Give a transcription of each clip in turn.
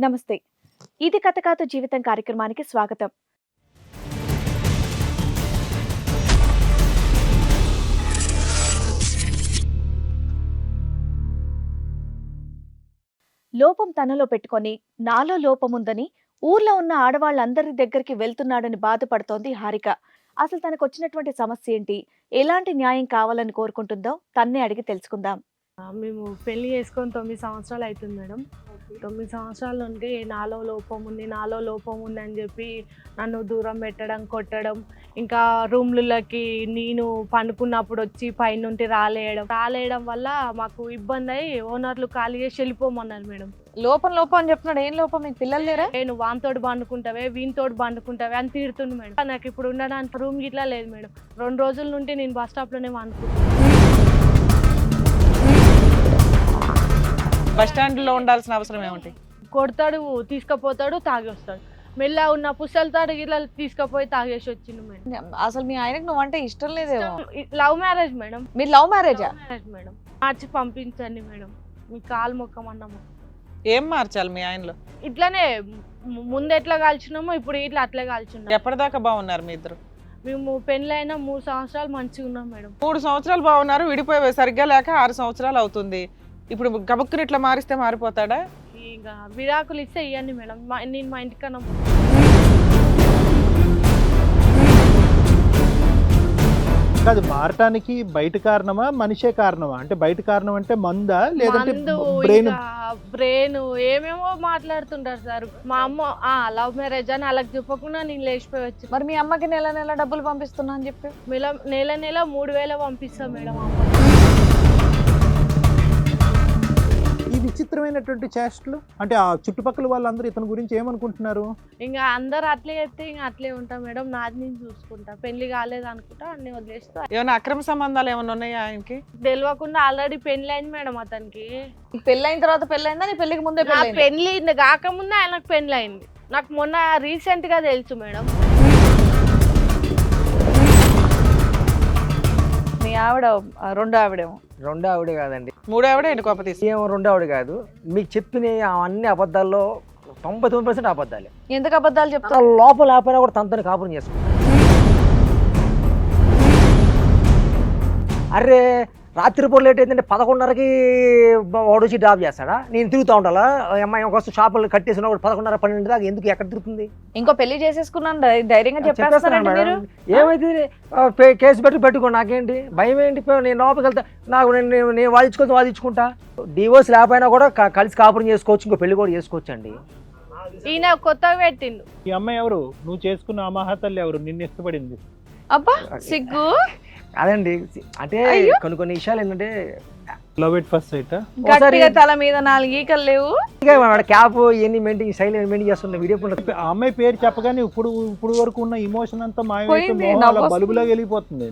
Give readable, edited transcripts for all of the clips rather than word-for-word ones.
నమస్తే. ఇది కథ కాదు జీవితం కార్యక్రమానికి స్వాగతం. లోపం తనలో పెట్టుకొని నాలో లోపముందని ఊర్లో ఉన్న ఆడవాళ్ళందరి దగ్గరికి వెళ్తున్నాడని బాధపడుతోంది హారిక. అసలు తనకు వచ్చినటువంటి సమస్య ఏంటి, ఎలాంటి న్యాయం కావాలని కోరుకుంటుందో తన్నే అడిగి తెలుసుకుందాం. మేము పెళ్లి చేసుకొని 9 సంవత్సరాలు అవుతుంది మేడం. 9 సంవత్సరాల నుండి నాలో లోపం ఉంది అని చెప్పి నన్ను దూరం పెట్టడం, కొట్టడం, ఇంకా రూమ్లకి నేను పండుకున్నప్పుడు వచ్చి పైనుండి రాలేయడం వల్ల మాకు ఇబ్బంది అయ్యి ఓనర్లు ఖాళీ చేసి వెళ్ళిపోమన్నారు మేడం. లోపం అని చెప్తున్నాడు. ఏం లోపం? మీకు పిల్లలు లేరా? నేను వానితోటి పండుకుంటావే, వీనితోటి పండుకుంటావే అని తీరుతుంది మేడం. నాకు ఇప్పుడు ఉండడానికి రూమ్ గిట్లా లేదు మేడం. 2 రోజుల నుండి నేను బస్ స్టాప్లోనే పండుకుంటాను. బస్ స్టాండ్ లో ఉండాల్సిన అవసరం ఏమిటి? కొడతాడు, తీసుకుపోతాడు, తాగి వస్తాడు. మెల్ల ఉన్న పుస్తలతాడు గిట్లా తీసుకుపోయి తాగేసి వచ్చిండు మేడం. అసలు మీ ఆయనకు నువ్వంటే ఇష్టం లేదేమో. Love marriage madam. మీరు లవ్ మ్యారేజా? మేడం మార్చి పంపించండి మేడం, మీ కాలు మొక్కమన్నాము. ఏం మార్చాలి మీ ఆయనలో? ఇట్లానే ముందు ఎట్లా కాల్చినామో ఇప్పుడు ఇట్లా అట్లే కాల్చున్నాం. ఎప్పటిదాకా బాగున్నారు మీ ఇద్దరు? మేము పెళ్ళైన 3 సంవత్సరాలు మంచిగా ఉన్నాం మేడం. 3 సంవత్సరాలు బాగున్నారు, విడిపోయి సరిగ్గా లేక 6 సంవత్సరాలు అవుతుంది. ఇప్పుడు గబుక్కుని ఇట్లా మారిస్తే మారిపోతాడా? ఇక విడాకులు ఇస్తే ఇవ్వండి మేడం, నేను మా ఇంటికన్నా. కాదు, మారటానికి బయట కారణమా మనిషే కారణమా? అంటే బయట కారణం అంటే మందా లేదంటే బ్రెయిన్ ఏమేమో మాట్లాడుతుంటారు సార్. మా అమ్మ లవ్ మ్యారేజ్ అని అలాగ చెప్పకుండా నేను లేచిపోయి వచ్చి. మరి మీ అమ్మకి నెల డబ్బులు పంపిస్తున్నా అని చెప్పి నెల 3000 పంపిస్తాం మేడం అమ్మ. ఈ విచిత్రమైనటువంటి చేష్టలు అంటే ఆ చుట్టుపక్కల వాళ్ళందరూ ఇతని గురించి ఏమనుకుంటున్నారు? ఇంకా అందరు అట్లే చెప్తే ఇంకా అట్లే ఉంటా మేడం. నాది నేను చూసుకుంటా, పెళ్లి కాలేదు అనుకుంటా అన్ని వదిలేస్తా. ఏమైనా అక్రమ సంబంధాలు ఏమైనా ఉన్నాయా ఆయనకి? తెలియకుండా ఆల్రెడీ పెళ్లి అయింది మేడం అతనికి. పెళ్ళైన తర్వాత పెళ్ళైందా? నీ పెళ్లికి ముందే పెళ్లి కాకముందే ఆయనకు పెళ్లి అయింది. నాకు మొన్న రీసెంట్ గా తెలుసు మేడం. మీ ఆవిడ రెండో ఆవిడేమో. రెండో ఆవిడే కాదండి, 3 ఆవిడ ఏంటి కోప తీసి? ఏమో రెండో ఆవిడ కాదు. మీకు చెప్పిన అన్ని అబద్ధాల్లో 99% అబద్ధాలే. ఎందుకు అబద్ధాలు చెప్తా? లోపల ఆపైనా కూడా తనతో కాపురం చేసుకుంటా. అరే రాత్రిపూట లేట్ ఏంటంటే 11:30కి వాడు వచ్చి డ్రాప్ చేస్తాడా? నేను తిరుగుతూ ఉండాలా? అమ్మాయి కోసం షాపులు కట్టేసిన 11:30 12 దాకా ఎందుకు ఎక్కడ తిరుగుతుంది? ఇంకో పెళ్లి చేసేసుకున్నాను ధైర్యంగా చెప్పేస్తాను మేడం. ఏమైతే కేసు పెట్టుకో, నాకేంటి భయం ఏంటి? నేను లోపలికి వెళ్తా, నాకు నేను వాదించుకుంటా. డివోర్స్ లేకపోయినా కూడా కలిసి కాపురం చేసుకోవచ్చు, ఇంకో పెళ్లి కూడా చేసుకోవచ్చు అండి. ఈయన కొత్తగా పెట్టిండు. ఈ అమ్మాయి ఎవరు? నువ్వు చేసుకున్న అమహతల్లి ఎవరు నిన్ను ఇష్టపడింది? అబ్బా సిగ్గు. అదండి, అంటే కొన్ని విషయాలు ఏంటంటే లవ్ ఎట్ ఫస్ట్ సైట్. గట్టిగా తల మీద 4 ఈకలు లేవు. క్యాప్ ఇవన్నీ మెయింటైన్ స్టైల్ మెయింటైన్ చేస్తున్న వీడియో. ఆ అమ్మాయి పేరు చెప్పగానే ఇప్పుడు వరకు ఉన్న ఇమోషన్ అంతా మాయమైపోయి బలుబులాగా వెళ్ళిపోతుంది.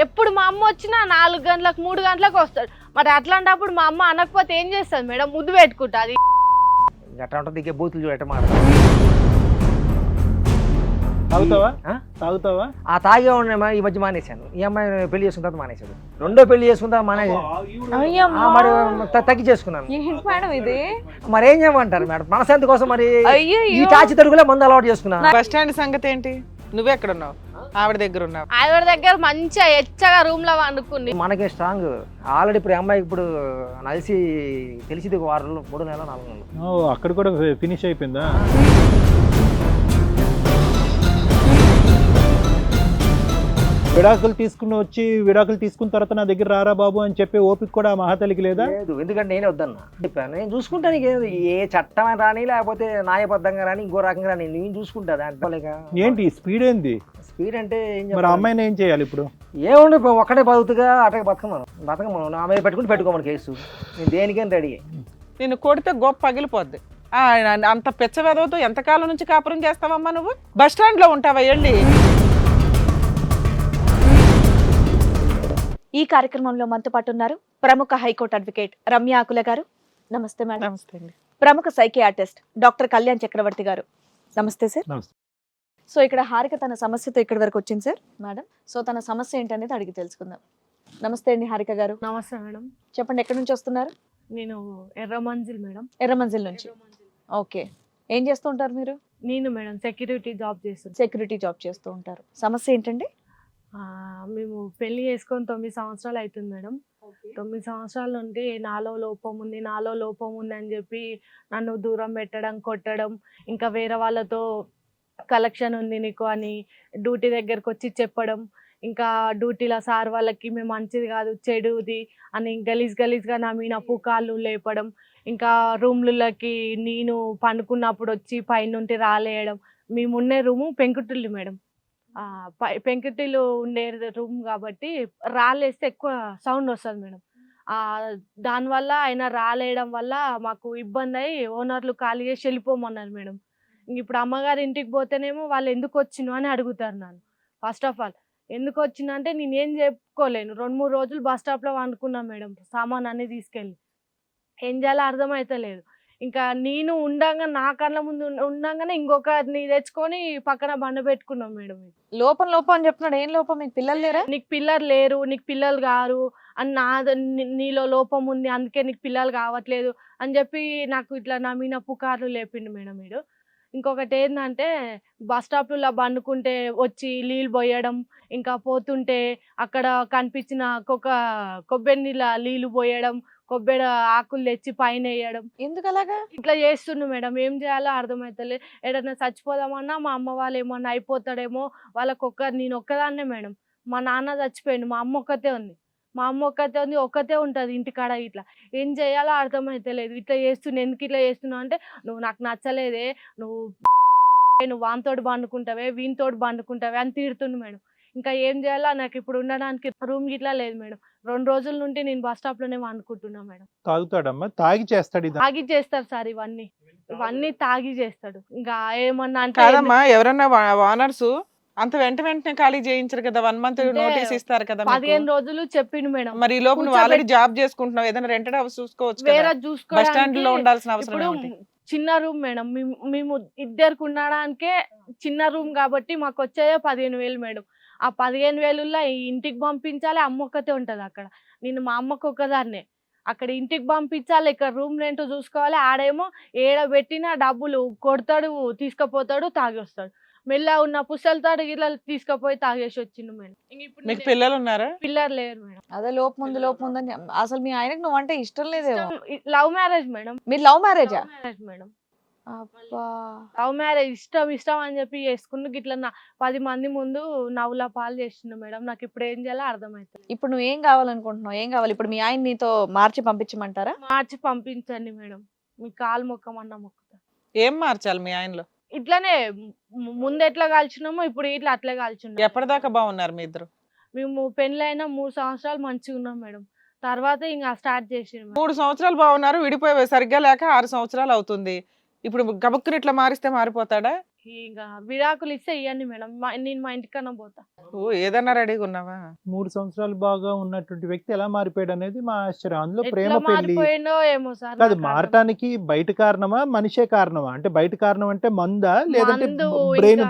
ఎప్పుడు మా అమ్మ వచ్చినా 4 గంటలకు 3 గంటలకు వస్తాడు. మరి అట్లాంటప్పుడు మా అమ్మ అనకపోతే ఏం చేస్తుంది మేడం? ముద్దు పెట్టుకుంటుంది. అట్లా ఉంటుంది, దిగే బూతులు చూడటం మాట. తాగుతావా? ఆ తాగే ఉన్నా ఈ మధ్య మానేశాను. ఈ అమ్మాయి పెళ్లి చేసుకున్న తర్వాత మానేశాడు. రెండో పెళ్లి చేసుకుంటా మానేసి మరి తగ్గి చేసుకున్నాను. ఇది మరి ఏం చేయమంటారు మేడం? మనశాంతి కోసం మరి ఈ చాచి తరుగులే మందు అలవాటు చేసుకున్నాను. బస్ స్టాండ్ సంగతి ఏంటి? నువ్వెక్కడ ఉన్నావు? ఆవిడ దగ్గర ఉన్నావు. ఆవిడ దగ్గర మంచిగా ఎచ్చగా రూమ్ లో వండుకుంది. మనకే స్ట్రాంగ్ ఆల్రెడీ. ఇప్పుడు అమ్మాయికి ఇప్పుడు నలిసి తెలిసింది 6 నెలలు 3 నెలలు 4 నెలలు. అక్కడ కూడా ఫినిష్ అయిపోయిందా? విడాకులు తీసుకున్న తర్వాత నా దగ్గర రారా బాబు అని చెప్పే ఓపిక కూడా మహాతలికి లేదా? లేదు, ఎందుకంటే నేనే వద్దన్నా చెప్పాను. నేను చూసుకుంటాను, ఏ చట్టమే రాని లేకపోతే న్యాయబద్ధంగా రాని ఇంకో రకంగా రాని నేను చూసుకుంటా. దాంట్లో ఏంటి స్పీడ్ ఏంది? స్పీడ్ అంటే మరి అమ్మాయిని ఏం చేయాలి ఇప్పుడు? ఏముంది, ఒక్కటే బతుకుగా అటక బతకమను నా మీద పెట్టుకోమని కేసు. నేను దేనికైనా రెడీ. నిన్ను కొడితే గొప్ప పగిలిపోద్ది. అంత పెచ్చ వెదవుతూ ఎంతకాలం నుంచి కాపురం చేస్తావమ్మా నువ్వు? బస్ స్టాండ్ లో ఉంటావా? వెళ్ళి ఈ కార్యక్రమంలో మనతో పాటు ఉన్నారు ప్రముఖ హైకోర్టు అడ్వకేట్ రమ్య ఆకుల గారు. నమస్తే మేడం. నమస్తే అండి. ప్రముఖ సైకియాట్రిస్ట్ డాక్టర్ కళ్యాణ్ చక్రవర్తి గారు. నమస్తే సార్. నమస్తే. సో ఇక్కడ హారిక తన సమస్యతో ఇక్కడి వరకు వచ్చింది సార్. మేడం, సో తన సమస్య ఏంటనేది అడిగి తెలుసుకుందాం. నమస్తే అండి హారిక గారు. నమస్తే మేడం. చెప్పండి, ఎక్కడి నుంచి వస్తున్నారు? నేను ఎర్రమంజిల్ మేడం. ఎర్రమంజిల్ నుంచి. ఓకే. ఏం చేస్తూ ఉంటారు మీరు? నేను మేడం సెక్యూరిటీ జాబ్ చేస్తున్నాను. సెక్యూరిటీ జాబ్ చేస్తూ ఉంటారు. సమస్య ఏంటండి? మేము పెళ్లి చేసుకొని 9 సంవత్సరాలు అవుతుంది మేడం. 9 సంవత్సరాల నుండి నాలో లోపం ఉంది అని చెప్పి నన్ను దూరం పెట్టడం, కొట్టడం, ఇంకా వేరే వాళ్ళతో కలెక్షన్ ఉంది నీకు అని డ్యూటీ దగ్గరకు వచ్చి చెప్పడం, ఇంకా డ్యూటీలో సార్ వాళ్ళకి మేము మంచిది కాదు చెడుది అని గలీజ్గా నా మీద పుకార్లు లేపడం, ఇంకా రూమ్లకి నేను పండుకున్నప్పుడు వచ్చి పైనుండి రాలేయడం. మేము ఉండే రూము పెంకుటిల్లు మేడం. పెంకుటిల్లు ఉండే రూమ్ కాబట్టి రాళ్ళేస్తే ఎక్కువ సౌండ్ వస్తుంది మేడం. దానివల్ల ఆయన రాలేయడం వల్ల మాకు ఇబ్బంది అయ్యి ఓనర్లు ఖాళీ చేసి వెళ్ళిపోమన్నారు మేడం. ఇప్పుడు అమ్మగారి ఇంటికి పోతేనేమో వాళ్ళు ఎందుకు వచ్చినావు అని అడుగుతారు నన్ను. ఫస్ట్ ఆఫ్ ఆల్ ఎందుకు వచ్చినా అంటే నేనేం చెప్పుకోలేను. 2-3 రోజులు బస్ స్టాప్లో వండుకున్నాను మేడం, సామాన్ అన్నీ తీసుకెళ్ళి. ఏం చేయాలో అర్థమవుతలేదు. ఇంకా నేను ఉండంగా నా కళ్ళ ముందు ఉండంగానే ఇంకొకరిని తెచ్చుకొని పక్కన బండ పెట్టుకున్నాం మేడం. లోపం అని చెప్తున్నాడు. ఏం లోపం? మీకు పిల్లలు లేరా? నీకు పిల్లలు లేరు, నీకు పిల్లలు గారు అని నీలో లోపం ఉంది, అందుకే నీకు పిల్లలు కావట్లేదు అని చెప్పి నాకు ఇట్లా నా మీద పుకార్లు లేపిండు మేడం వీడు. ఇంకొకటి ఏంటంటే బస్ స్టాప్లో బండుకుంటే వచ్చి నీళ్ళు పోయడం, ఇంకా పోతుంటే అక్కడ కనిపించిన కొబ్బరి నీళ్ళ నీళ్ళు పోయడం, కొబ్బరి ఆకులు తెచ్చి పైన వేయడం. ఎందుకు అలాగా? ఇట్లా చేస్తుండు మేడం. ఏం చేయాలో అర్థమవుతలే. ఏదైనా చచ్చిపోదామన్నా మా అమ్మ వాళ్ళు ఏమన్నా అయిపోతాడేమో నేను ఒక్కదాన్నే మేడం. మా నాన్న చచ్చిపోయిండు, మా అమ్మ ఒక్కతే ఉంది. ఒక్కతే ఉంటుంది ఇంటికాడ. ఇట్లా ఏం చేయాలో అర్థమవుతలేదు. ఇట్లా చేస్తున్నావు, ఎందుకు ఇట్లా చేస్తున్నావు అంటే నువ్వు నాకు నచ్చలేదే, నువ్వు వానితోటి పండుకుంటావే, వీనితోటి పండుకుంటావే అని తిడుతుండు మేడం. ఇంకా ఏం చేయాలో నాకు ఇప్పుడు ఉండడానికి రూమ్ గిట్లా లేదు మేడం. 2 రోజుల నుండి నేను బస్ స్టాప్ లోనే వండుకుంటున్నా మేడం. తాగుతాడమ్మా? తాగి చేస్తాడు ఇది? తాగి చేస్తారు సార్, ఇవన్నీ తాగి చేస్తాడు. ఇంకా ఏమన్నా అంటే కాదమ్మా, ఎవరన్నా ఓనర్స్ అంత వెంటనే ఖాళీ చేయించరు కదా, 1 month నోటీస్ ఇస్తారు కదా. 15 రోజులు చెప్పిండు మేడం. మరి ఈ లోపు నువ్వు ఆల్రెడీ జాబ్ చేసుకుంటున్నావు, ఏదైనా రెంటెడ్ హౌస్ చూసుకోవచ్చు కదా, వేరే బస్ స్టాండ్ లో చూసుకోవడానికి. ఉండాల్సిన అవసరం ఇప్పుడు ఏమిటి? చిన్న రూమ్ మేడం, మేము ఇద్దరికి ఉండడానికే చిన్న రూమ్ కాబట్టి మాకు వచ్చేదే 15,000 మేడం. ఆ 15,000 ఇంటికి పంపించాలి, అమ్మ ఒక్కతే ఉంటుంది అక్కడ. నేను మా అమ్మకు ఒక్కదాన్నే. అక్కడ ఇంటికి పంపించాలి, ఇక్కడ రూమ్ రెంట్ చూసుకోవాలి. ఆడేమో ఏడబెట్టిన డబ్బులు కొడతాడు, తీసుకుపోతాడు, తాగి వస్తాడు. మెల్ల ఉన్న పుస్తలతాడు ఇలా తీసుకుపోయి తాగేసి వచ్చిండు మేడం. ఇప్పుడు మీకు పిల్లలు ఉన్నారా? పిల్లలు లేరు మేడం. అదే లోపం ఉందని. అసలు మీ ఆయనకు నువ్వు అంటే ఇష్టం లేదేమో. Love marriage madam. మీరు లవ్ మ్యారేజా? మేడం. అబ్బా. లవ్ మ్యారేజ్ ఇష్టం అని చెప్పి చేసుకున్న గిట్ల 10 మంది ముందు నవ్వుల పాలు చేసిండు మేడం. నాకు ఇప్పుడు ఏం చేయాలో అర్థమవుతుంది. ఇప్పుడు నువ్వు ఏం కావాలనుకుంటున్నావు? ఏం కావాలి ఇప్పుడు? మీ ఆయన నీతో మార్చి పంపించమంటారా? మార్చి పంపించండి మేడం. మీ కాలు మొక్కమన్నా మొక్కుతా. ఏం మార్చాలి మీ ఆయనలో? ఇట్లానే ముందు ఎట్లా కాల్చినామో ఇప్పుడు ఇట్లా అట్లే కాల్చున్నాం. ఎప్పటిదాకా బాగున్నారు మీ ఇద్దరు? మేము పెళ్ళైనా 3 సంవత్సరాలు మంచిగా ఉన్నాం మేడం. తర్వాత ఇంకా స్టార్ట్ చేసిండు. 3 సంవత్సరాలు బాగున్నారు, విడిపోయి సరిగ్గా లేక 6 సంవత్సరాలు అవుతుంది. ఇప్పుడు గబుక్కుని ఇట్లా మారిస్తే మారిపోతాడా? ఇంకా విడాకులు ఇస్తే ఇవ్వండి మేడం, నేను మా ఇంటికన్నా పోతా. ఓ, ఏదన్నా రెడీగా ఉన్నావా? 3 సంవత్సరాలు బాగా ఉన్నటువంటి వ్యక్తి ఎలా మారిపోయాడు అనేది మా ఆశ్చర్యం. అందులో ప్రేమ ఎట్లా పెళ్లి మారిపోయిండో ఏమో సార్. కాదు, మారటానికి బయట కారణమా మనిషే కారణమా? అంటే బయట కారణం అంటే మందా లేదంటే బ్రెయిన్?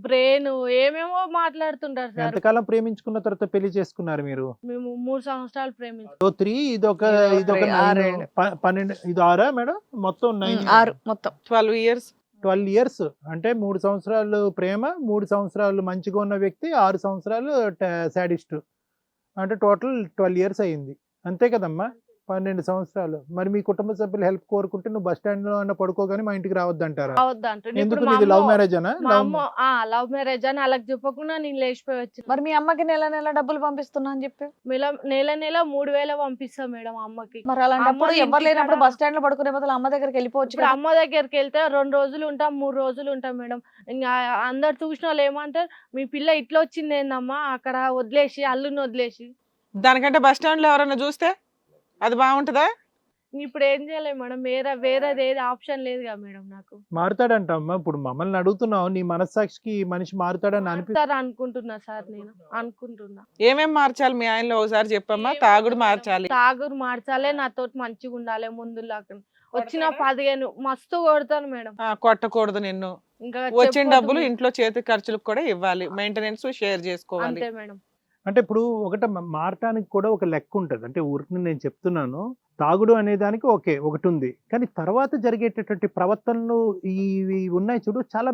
బ్రెయిన్ ఏమేమో మాట్లాడుతుంటారు సార్. ఎంతకాలం ప్రేమించుకున్న తర్వాత పెళ్లి చేసుకున్నారు మీరు? మేము 3 సంవత్సరాలు ప్రేమించాం. 3 ఇదొక 9 12 ఇది 6 మేడం? మొత్తం 9 6 మొత్తం 12 years. 12 years అంటే 3 సంవత్సరాలు ప్రేమ, 3 సంవత్సరాలు మంచిగా ఉన్న వ్యక్తి, 6 సంవత్సరాలు సాడిస్ట్. అంటే టోటల్ 12 years అయింది, అంతే కదమ్మా? 12 సంవత్సరాలు. మరి మీ కుటుంబ సభ్యులు హెల్ప్ కోరుకుంటే నువ్వు బస్ స్టాండ్ లో అన్న పడుకోగానే మా ఇంటికి రావద్దంటారా? ఎందుకు? నీది లవ్ మ్యారేజ్ అనా? లవ్ మ్యారేజ్ అని అలా చెప్పకుండా నేను లేచిపోయి వచ్చి. మరి మీ అమ్మకి నెల డబ్బులు పంపిస్తున్నా అని చెప్పి నెల 3,000 పంపిస్తా మేడం అమ్మకి. మరి అలాంటప్పుడు అమ్మ ఎవరు లేనప్పుడు ఇంటికాడ- బస్ స్టాండ్ లో పడుకునే బదులు అమ్మ దగ్గరికి వెళ్ళిపోవచ్చు ఇప్పుడు కదా. అమ్మ దగ్గరికి వెళ్తే 2 రోజులు ఉంటాం, 3 రోజులు ఉంటాం మేడం. ఇంకా అందరు చూసిన వాళ్ళు ఏమంటారు, మీ పిల్ల ఇట్లా వచ్చింది ఏందమ్మా అక్కడ వదిలేసి, అల్లుని వదిలేసి. దానికంటే బస్ స్టాండ్ లో ఎవరైనా చూస్తే అది బాగుంటుందా? ఇప్పుడు ఏం చేయలేదు మేడం, వేరేది ఏది ఆప్షన్ లేదు కదా మేడం నాకు. మారుతాడంట అమ్మా. ఇప్పుడు మమ్మల్ని అడుగుతున్నావు, నీ మనస్సాక్షికి మనిషి మారుతాడని మారుతారు అనుకుంటున్నా సార్, నేను అనుకుంటున్నా. ఏమేం మార్చాలి మీ ఆయనలో ఒకసారి చెప్పమ్మా. తాగుడు మార్చాలి, తాగుడు మార్చాలి, నాతో మంచిగా ఉండాలి. ముందు వచ్చిన 15 మస్తు కొడతాను మేడం. కొట్టకూడదు నిన్ను. ఇంకా వచ్చిన చెప్పొద్దు డబ్బులు మేడం. ఇంట్లో చేతి ఖర్చులకు కూడా ఇవ్వాలి, మెయింటెనెన్స్ షేర్ చేసుకోవాలి. అంతే మేడం. అంటే ఇప్పుడు ఒకట మారటానికి కూడా ఒక లెక్క ఉంటుంది. అంటే ఊరికి నేను చెప్తున్నాను, తాగుడు అనే దానికి ఓకే ఒకటి ఉంది, కానీ తర్వాత జరిగేటటువంటి ప్రవర్తనలు ఇవి ఉన్నాయి చూడు, చాలా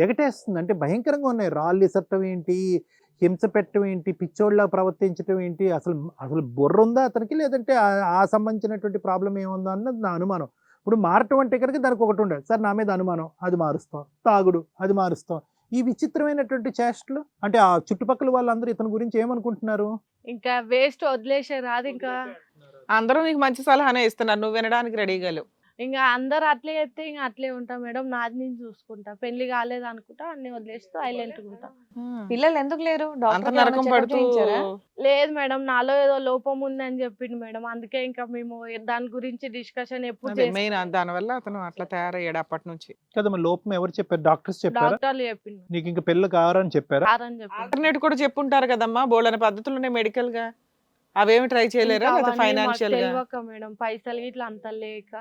ఎగటేస్తుంది. అంటే భయంకరంగా ఉన్నాయి. రాళ్ళు ఇసరటం ఏంటి, హింస పెట్టడం ఏంటి, పిచ్చోళ్ళ ప్రవర్తించడం ఏంటి, అసలు అసలు బుర్ర ఉందా అతనికి, లేదంటే ఆ సంబంధించినటువంటి ప్రాబ్లం ఏముందా అన్నది నా అనుమానం. ఇప్పుడు మారటం అంటే కనుక దానికి ఒకటి ఉండదు, సార్ నా మీద అనుమానం, అది మారుస్తాం. తాగుడు, అది మారుస్తాం. ఈ విచిత్రమైనటువంటి చేష్టలు, అంటే ఆ చుట్టుపక్కల వాళ్ళందరూ ఇతని గురించి ఏమనుకుంటున్నారు? ఇంకా వేస్ట్ వదిలేసే రాదు. ఇంకా అందరూ నీకు మంచి సలహానే ఇస్తున్నారు, నువ్వు వినడానికి రెడీగా లేవు. ఇంకా అందరు అట్లే చెప్తే ఇంకా అట్లే ఉంటా మేడం. నాది నేను చూసుకుంటా. పెళ్లి కాలేదు అనుకుంటా, అన్ని వదిలేస్తూ సైలెంట్ ఉంటా. పిల్లలు ఎందుకు లేరు? అంత డాక్టర్ నరకం పడుతూ లేదు మేడం, నాలో ఏదో లోపం ఉంది అని చెప్పిండు మేడం. అందుకే ఇంకా మేము దాని గురించి డిస్కషన్ ఎప్పుడు మెయిన్ దానివల్ల అతను అట్లా తయారయ్యాడు అప్పటి నుంచి. కదా మరి లోపం ఎవరు చెప్పారు? డాక్టర్స్ చెప్పారా? డాక్టర్లు చెప్పిండు నీకు ఇంకా పిల్లలు కావాలని చెప్పారా? అని చెప్పిండు. ఆల్టర్నేట్ కూడా చెప్పుంటారు కదమ్మా, బోల్డని పద్ధతులు ఉన్నాయి మెడికల్ గా, అవేమి ట్రై చేయలేరా? ఇంకా లేదా అవన్నీ మాకు ఫైనాన్షియల్ గా? తెలియక మేడం, పైసలు ఇట్లా అంత లేక.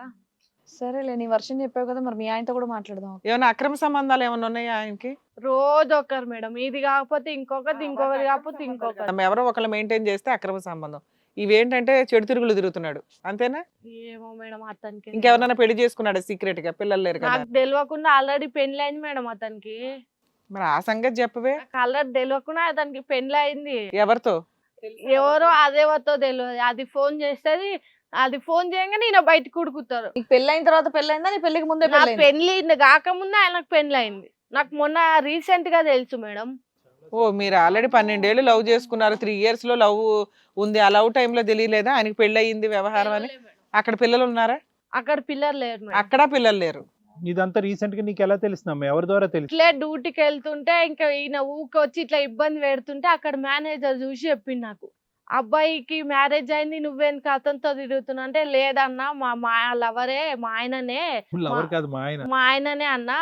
సరేలే, నీ వర్షం చెప్పావు కదా, మరి మీ ఆయనతో కూడా మాట్లాడదాం. ఏమైనా అక్రమ సంబంధాలు ఏమైనా ఉన్నాయా ఆయనకి? రోజు ఒకరు మేడం, ఇది కాకపోతే ఇంకొకటి, ఇంకొకటి కాకపోతే ఇంకొకటి. ఎవరో ఒకళ్ళు మెయింటైన్ చేస్తే అక్రమ సంబంధం. ఇవేంటంటే చెడు తిరుగులు తిరుగుతున్నాడు అంతేనా? ఏమో మేడం అతనికి. ఇంకెవరైనా పెళ్లి చేసుకున్నాడు సీక్రెట్ గా, పిల్లలు లేరు కదా? నాకు తెలియకుండా ఆల్రెడీ పెళ్లి అయింది మేడం అతనికి. మరి ఆ సంగతి చెప్పవే. నాకు ఆల్రెడీ తెలియకుండా అతనికి పెళ్లి అయింది. ఎవరితో? ఎవరో అదేవతో తెలియదు. అది ఫోన్ చేస్తుంది, అది ఫోన్ చేయగానే నేను బయటకు కుడుకుతారు. నీకు పెళ్ళైన తర్వాత పెళ్ళైందా, నీ పెళ్లికి ముందే నా పెళ్ళైందా? పెళ్లి కాకముందే ఆయనకు పెళ్లి అయింది. నాకు మొన్న రీసెంట్ గా తెలుసు మేడం. ఓ, మీరు ఆల్రెడీ 12 ఏళ్ళు లవ్ చేసుకున్నారు, 3 years లో లవ్ ఉంది. ఆ లవ్ టైంలో తెలియలేదా ఆయనకి పెళ్లి అయ్యింది వ్యవహారం అని? అక్కడ పిల్లలు ఉన్నారా? అక్కడ పిల్లలు లేరు మేడం. అక్కడ పిల్లలు లేరు. ఇదంతా రీసెంట్ గా నీకు ఎలా తెలుస్తుందమ్మా? ఎవరి ద్వారా తెలుసు? ఇట్లే డ్యూటీకి వెళ్తుంటే ఇంకా ఈయన ఊకి వచ్చి ఇట్లా ఇబ్బంది పెడుతుంటే అక్కడ మేనేజర్ చూసి చెప్పింది నాకు, అబ్బాయికి మ్యారేజ్ అయింది, నువ్వేందుకు అతనితో తిరుగుతున్నా అంటే, లేదన్నా మా లవరే, మా ఆయననే, ఎవరు కాదు మా ఆయన. మా ఆయననే అన్న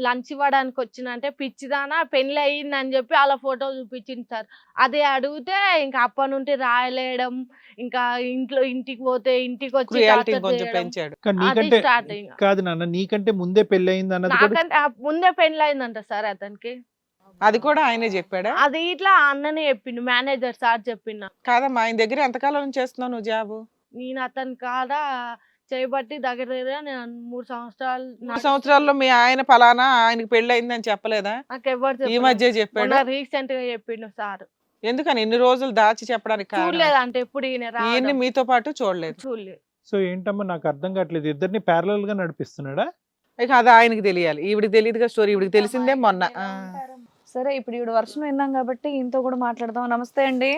లంచ్ ఇవ్వడానికి వచ్చిన అంటే, పిచ్చిదానా పెళ్లి అయ్యింది అని చెప్పి అలా ఫోటో చూపించింది సార్. అదే అడిగితే ఇంకా అప్పటి నుండి రాయలేయడం, ఇంకా ఇంటికి పోతే ఇంటికి వచ్చి క్రుయాలిటీ torture కొంచెం చేయడం. పెంచాడు. కానీ అది నీకంటే స్టార్టింగ్. కాదు నాన్న, నీకంటే ముందే పెళ్లి అయింది అన్నది కూడా నాకంటే ముందే పెళ్లి అయిందంట సార్ అతనికి. అది కూడా ఆయనే చెప్పాడా? అది ఇట్లా అన్ననే చెప్పిండు, మేనేజర్ సార్ చెప్పిండు నాకు. కాదమ్మా, ఆయన దగ్గర ఎంతకాలం నుంచి చేస్తున్నావు నువ్వు జాబు? నేను అతని కాడ చేయబట్టి దగ్గర దగ్గర నేను 3 సంవత్సరాలు. 3 సంవత్సరాల్లో మీ ఆయన ఫలానా ఆయనకి పెళ్లి అయిందని చెప్పలేదా? నాకు ఎవరు ఈ మధ్య చెప్పాడు. రీసెంట్ గా చెప్పిండు సార్. ఎందుకని ఇన్ని రోజులు దాచి చెప్పడానికి కారణం? చూడలేదు అంటే ఎప్పుడు ఈయన ఈయన్ని రావడం మీతో పాటు చూడలేదు. చూడలేదు. సో ఏంటమ్మా నాకు అర్థం కావట్లేదు, ఇద్దరిని ప్యారలల్ గా నడిపిస్తున్నాడా? ఇక అది ఆయనకి తెలియాలి, ఈవిడికి తెలియదుగా స్టోరీ. ఈవిడికి తెలిసిందే మొన్న. సరే, ఇప్పుడు ఈవిడ వర్షం విన్నాం కాబట్టి ఈయనతో కూడా మాట్లాడదాం. నమస్తే అండి,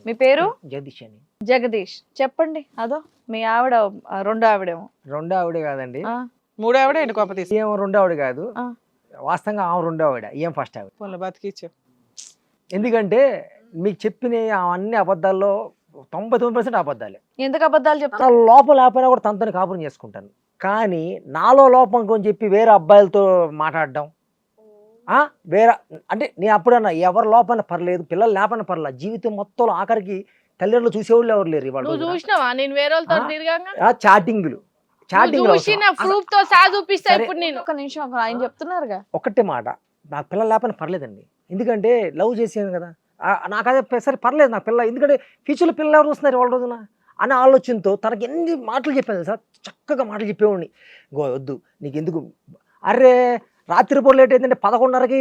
మీ పేరు? జగదీష్ అని. జగదీష్. చెప్పండి. అదో మీ ఆవిడ, రెండో ఆవిడేమో. రెండో ఆవిడ కాదండి, ఆ, మూడో ఆవిడ ఏంటి కోప తీసి? ఏం రెండో ఆవిడ కాదు, ఆ. వాస్తవంగా ఆమె రెండో ఆవిడ, ఏం ఫస్ట్ ఆవిడ. ఫోన్లో బతికిచ్చు. ఎందుకంటే మీకు చెప్పిన అన్ని అబద్ధాల్లో 99% అబద్ధాలే. ఎందుకు అబద్ధాలు నా చెప్తారు? లోపల లేకపోయినా కూడా తనతో కాపురం చేసుకుంటాను, కానీ నాలో లోపం కొని చెప్పి వేరే అబ్బాయిలతో మాట్లాడడం, వేరే అంటే నేను అప్పుడన్నా ఎవరి లోపల పర్లేదు, పిల్లలు లేపన పర్లేదు, జీవితం మొత్తంలో ఆఖరికి తల్లిదండ్రులు చూసేవాళ్ళు ఎవరు లేరు ఇవాళ. నువ్వు చూసినావా నేను వేరే వాళ్ళతో తిరగంగా? చాటింగ్లు చూసిన ప్రూఫ్ తో సహా చూపిస్తా ఇప్పుడు నేను. ఒక నిమిషం, ఆయన చెప్తున్నారుగా. ఒక్కటే మాట, నాకు పిల్లలు లేపన పర్లేదండి, ఎందుకంటే లవ్ చేసాను కదా, నాకు అదే సరే పర్లేదు నాకు పిల్ల, ఎందుకంటే ఫ్యూచర్లో పిల్లలు ఎవరు వస్తున్నారు వాళ్ళ రోజున అనే ఆలోచనతో తనకి ఎన్ని మాటలు చెప్పాను సార్, చక్కగా మాటలు చెప్పేవాడిని. వద్దు నీకు ఎందుకు, అరే రాత్రిపూట లేట్ అయిందంటే 11:30కి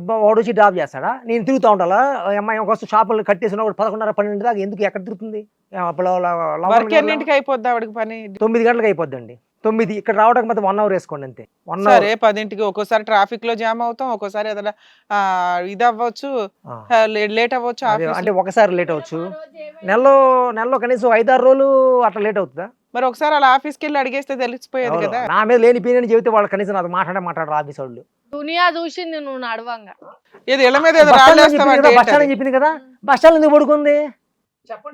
వాడు వచ్చి డ్రాప్ చేస్తాడా, నేను తిరుగుతూ ఉండాలా, అమ్మాయి కోసం షాపులు కట్టేసిన 11:30, 12 దాకా ఎందుకు, ఎక్కడ తిరుగుతుంది? వర్క్ ఎన్నింటికి అయిపోద్ది ఆవిడకి పని? 9 గంటలకు అయిపోద్ది. 9 ఇక్కడ రావడానికి మాత్రం 1 hour వేసుకోండి అంతే. 1 సరే 10ంటికి ఒక్కోసారి ట్రాఫిక్ లో జామ్ అవుతాం, ఒక్కోసారి ఏదైనా ఇది అవ్వచ్చు, లేట్ అవ్వచ్చు. అంటే ఒకసారి లేట్ అవ్వచ్చు, నెలలో కనీసం 5-6 రోజులు అట్లా లేట్ అవుతుందా? మరి ఒకసారి అలా ఆఫీస్కి వెళ్ళి అడిగేస్తే తెలిసిపోయేది కదా. నా మీద లేని పీని చెబితే వాళ్ళు కనీసం నాతో మాట్లాడారు ఆఫీస్ వాళ్ళు. దునియా చూసింది నువ్వు నడవంగా. ఏది ఇళ్ళ మీద ఏదో రాళ్ళు వేస్తావంటే బస్ స్టాండ్ చెప్పింది కదా, బస్ స్టాండ్ ఎందుకు పడుకుంది?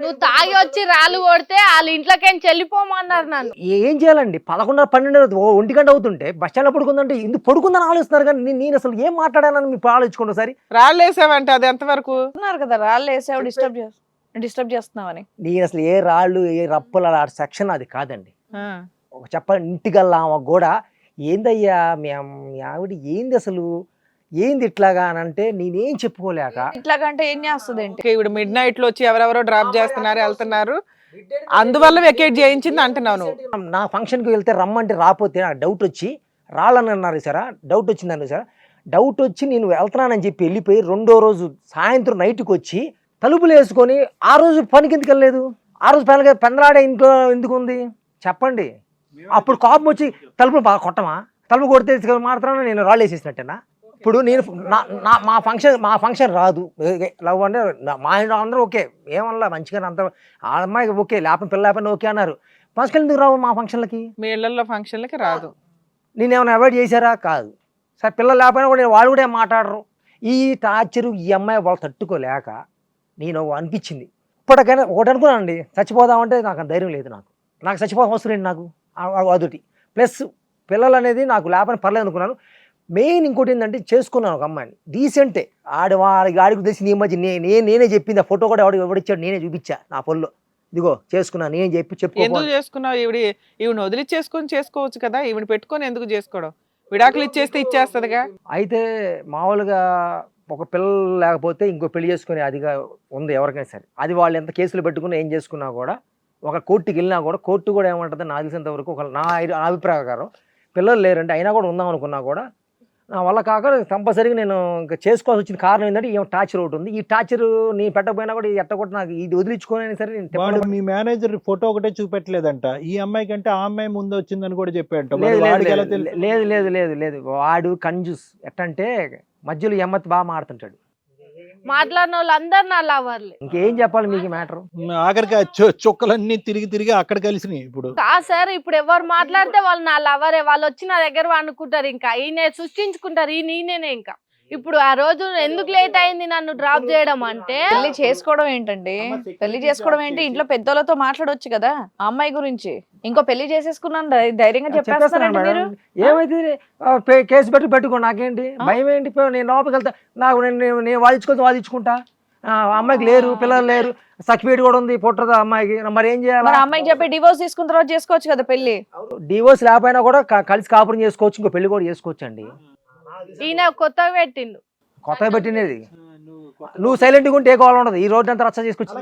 నువ్వు తాగి వచ్చి రాళ్ళు కొడితే వాళ్ళ ఇంట్లోకి చెల్లిపోమన్నారు నన్ను. ఏం చేయాలండి? 11, 12, 1 గంట అవుతుంటే బస్ స్టాండ్ పడుకుందంటే ఎందుకు పడుకుందని ఆలోచిస్తున్నారు, కానీ నేను అసలు ఏం మాట్లాడానని మీరు ఆలోచించుకోండి ఒకసారి. రాళ్ళు వేసావంటే అది ఎంతవరకు? అన్నారు కదా రాళ్ళు వేసావు, డిస్టర్బ్ చేస్తున్నావని. నేను అసలు ఏ రాళ్ళు ఏ రప్పలు అలా సెక్షన్ అది కాదండి. ఒక చెప్పాలి ఇంటికల్లా ఆమె కూడా ఏందయ్యా మీ ఆవిడ ఏంది అసలు ఏంది ఇట్లాగా అని అంటే నేనేం చెప్పుకోలేక ఇట్లాగంటే ఏం చేస్తుంది ఏంటి? ఓకే, ఇప్పుడు మిడ్ నైట్ లో వచ్చి ఎవరెవరో డ్రాప్ చేస్తున్నారు, వెళ్తున్నారు, అందువల్ల వెకేట్ చేయించింది అంటున్నావు నువ్వు. నా ఫంక్షన్కి వెళ్తే రమ్మంటే రాకపోతే నాకు డౌట్ వచ్చి రాళ్ళని అన్నారు సార్, డౌట్ వచ్చిందన్నారు సార్. డౌట్ వచ్చి నేను వెళ్తున్నానని చెప్పి వెళ్ళిపోయి రెండో రోజు సాయంత్రం నైట్కి వచ్చి తలుపులు వేసుకొని ఆ రోజు పనికి ఎందుకు వెళ్ళలేదు? ఆ రోజు పెందలాడే ఇంట్లో ఎందుకు ఉంది చెప్పండి? అప్పుడు కోపం వచ్చి తలుపులు బాగా కొట్టమా? తలుపు కొడితే మాత్రాన నేను రాళ్ళు వేసేసినట్టేనా? ఇప్పుడు నేను మా ఫంక్షన్ రాదు, లవ్ అంటే మా ఇంట్లో అందరూ ఓకే, ఏమన్నా మంచిగా అంత ఆ అమ్మాయికి ఓకే, లేకపోతే పిల్ల లేకపోతే ఓకే అన్నారు. ఫంక్షన్ ఎందుకు రావు మా ఫంక్షన్లకి? మీ ఇళ్లలో ఫంక్షన్లకి రాదు. నేను ఏమైనా అవాయిడ్ చేశారా? కాదు సార్. పిల్లలు లేకపోయినా కూడా వాళ్ళు కూడా ఏం మాట్లాడరు. ఈ టార్చరు ఈ అమ్మాయి వాళ్ళు తట్టుకోలేక నేను అనిపించింది ఇప్పటికైనా ఒకటి అనుకున్నానండి, చచ్చిపోదామంటే నాకు ధైర్యం లేదు. నాకు చచ్చిపోదాం అవసరం ఏంటి నాకు? అదొకటి ప్లస్ పిల్లలు అనేది నాకు లేకపోయినా పర్లేదు అనుకున్నాను. మెయిన్ ఇంకోటి ఏంటంటే చేసుకున్నాను ఒక అమ్మాయిని డీసెంటే, ఆడికి తెలిసి నీ మధ్య నేనే చెప్పింది. ఆ ఫోటో కూడా ఎవడిచ్చాడు నేనే చూపించా నా పొల్లో, ఇదిగో చేసుకున్నాను నేను చెప్పి. ఎందుకు చేసుకున్నావు? ఈవిడ వదిలిచ్చేసుకొని చేసుకోవచ్చు కదా, ఈవిడ పెట్టుకొని ఎందుకు చేసుకోవడం? విడాకులు ఇచ్చేస్తే ఇచ్చేస్తుందిగా. అయితే మామూలుగా ఒక పిల్లలు లేకపోతే ఇంకో పెళ్లి చేసుకునే అదిగా ఉంది ఎవరికైనా సరే. అది వాళ్ళు ఎంత కేసులు పెట్టుకుని ఏం చేసుకున్నా కూడా, ఒక కోర్టుకి వెళ్ళినా కూడా కోర్టు కూడా ఏమంటుంది నాకు తెలిసినంత వరకు, నా అభిప్రాయ ప్రకారం పిల్లలు లేరంటే అయినా కూడా ఉందాం అనుకున్నా కూడా నా వల్ల కాక కంపల్సరీగా నేను ఇంకా చేసుకోవాల్సి వచ్చిన కారణం ఏంటంటే ఈ టార్చర్ ఒకటి ఉంది. ఈ టార్చర్ నీ పెట్టకపోయినా కూడా ఎట్టకొట్టి నాకు ఇది వదిలించుకోనైనా సరే నేను మీ మేనేజర్ ఫోటో ఒకటే చూపెట్టలేదంట, ఈ అమ్మాయి కంటే ఆ అమ్మాయి ముందు వచ్చిందని కూడా చెప్పాడంట. లేదు వాడు కంజూస్. ఎట్టంటే మధ్యలో ఎమ్మతి బాగా మాడుతుంటాడు. మాట్లాడిన వాళ్ళు అందరు నా లవర్లే. ఇంకేం చెప్పాలి మీకు మ్యాటర్? ఆఖరికి చుక్కలన్నీ తిరిగి అక్కడ కలిసినాయి. ఇప్పుడు సార్ ఇప్పుడు ఎవరు మాట్లాడితే వాళ్ళు నా లవరే, వాళ్ళు వచ్చి నా దగ్గర అనుకుంటారు, ఇంకా ఈయన సృష్టించుకుంటారు ఈయననే. ఇంకా ఇప్పుడు ఆ రోజు ఎందుకు లేట్ అయింది నన్ను డ్రాప్ చేయడం అంటే, పెళ్లి చేసుకోవడం ఏంటండి? పెళ్లి చేసుకోవడం ఏంటి? ఇంట్లో పెద్దోళ్ళతో మాట్లాడొచ్చు కదా ఆ అమ్మాయి గురించి. ఇంకో పెళ్లి చేసేసుకున్నాను ధైర్యంగా చెప్పేస్తారండి మీరు. ఏమైతే కేసు పెట్టుకో, నాకేంటి భయం ఏంటి? నేను లోపలికి వెళ్తా, నాకు నేను వాదించుకుంటా. అమ్మాయికి లేరు, పిల్లలు లేరు, సర్టిఫికేట్ కూడా ఉంది పుట్టదు అమ్మాయికి, మరి ఏం చేయాలి? అమ్మాయికి చెప్పి డివోర్స్ తీసుకున్న తర్వాత చేసుకోవచ్చు కదా పెళ్లి. డివోర్స్ లేకపోయినా కూడా కలిసి కాపురం చేసుకోవచ్చు, ఇంకో పెళ్లి కూడా చేసుకోవచ్చు అండి. ఈయన కొత్తగా పెట్టినది నువ్వు సైలెంట్గా ఉంటే ఏ కావాలి ఉండదు. ఈ రోడ్డు అంతా రచ్చ చేసుకొచ్చి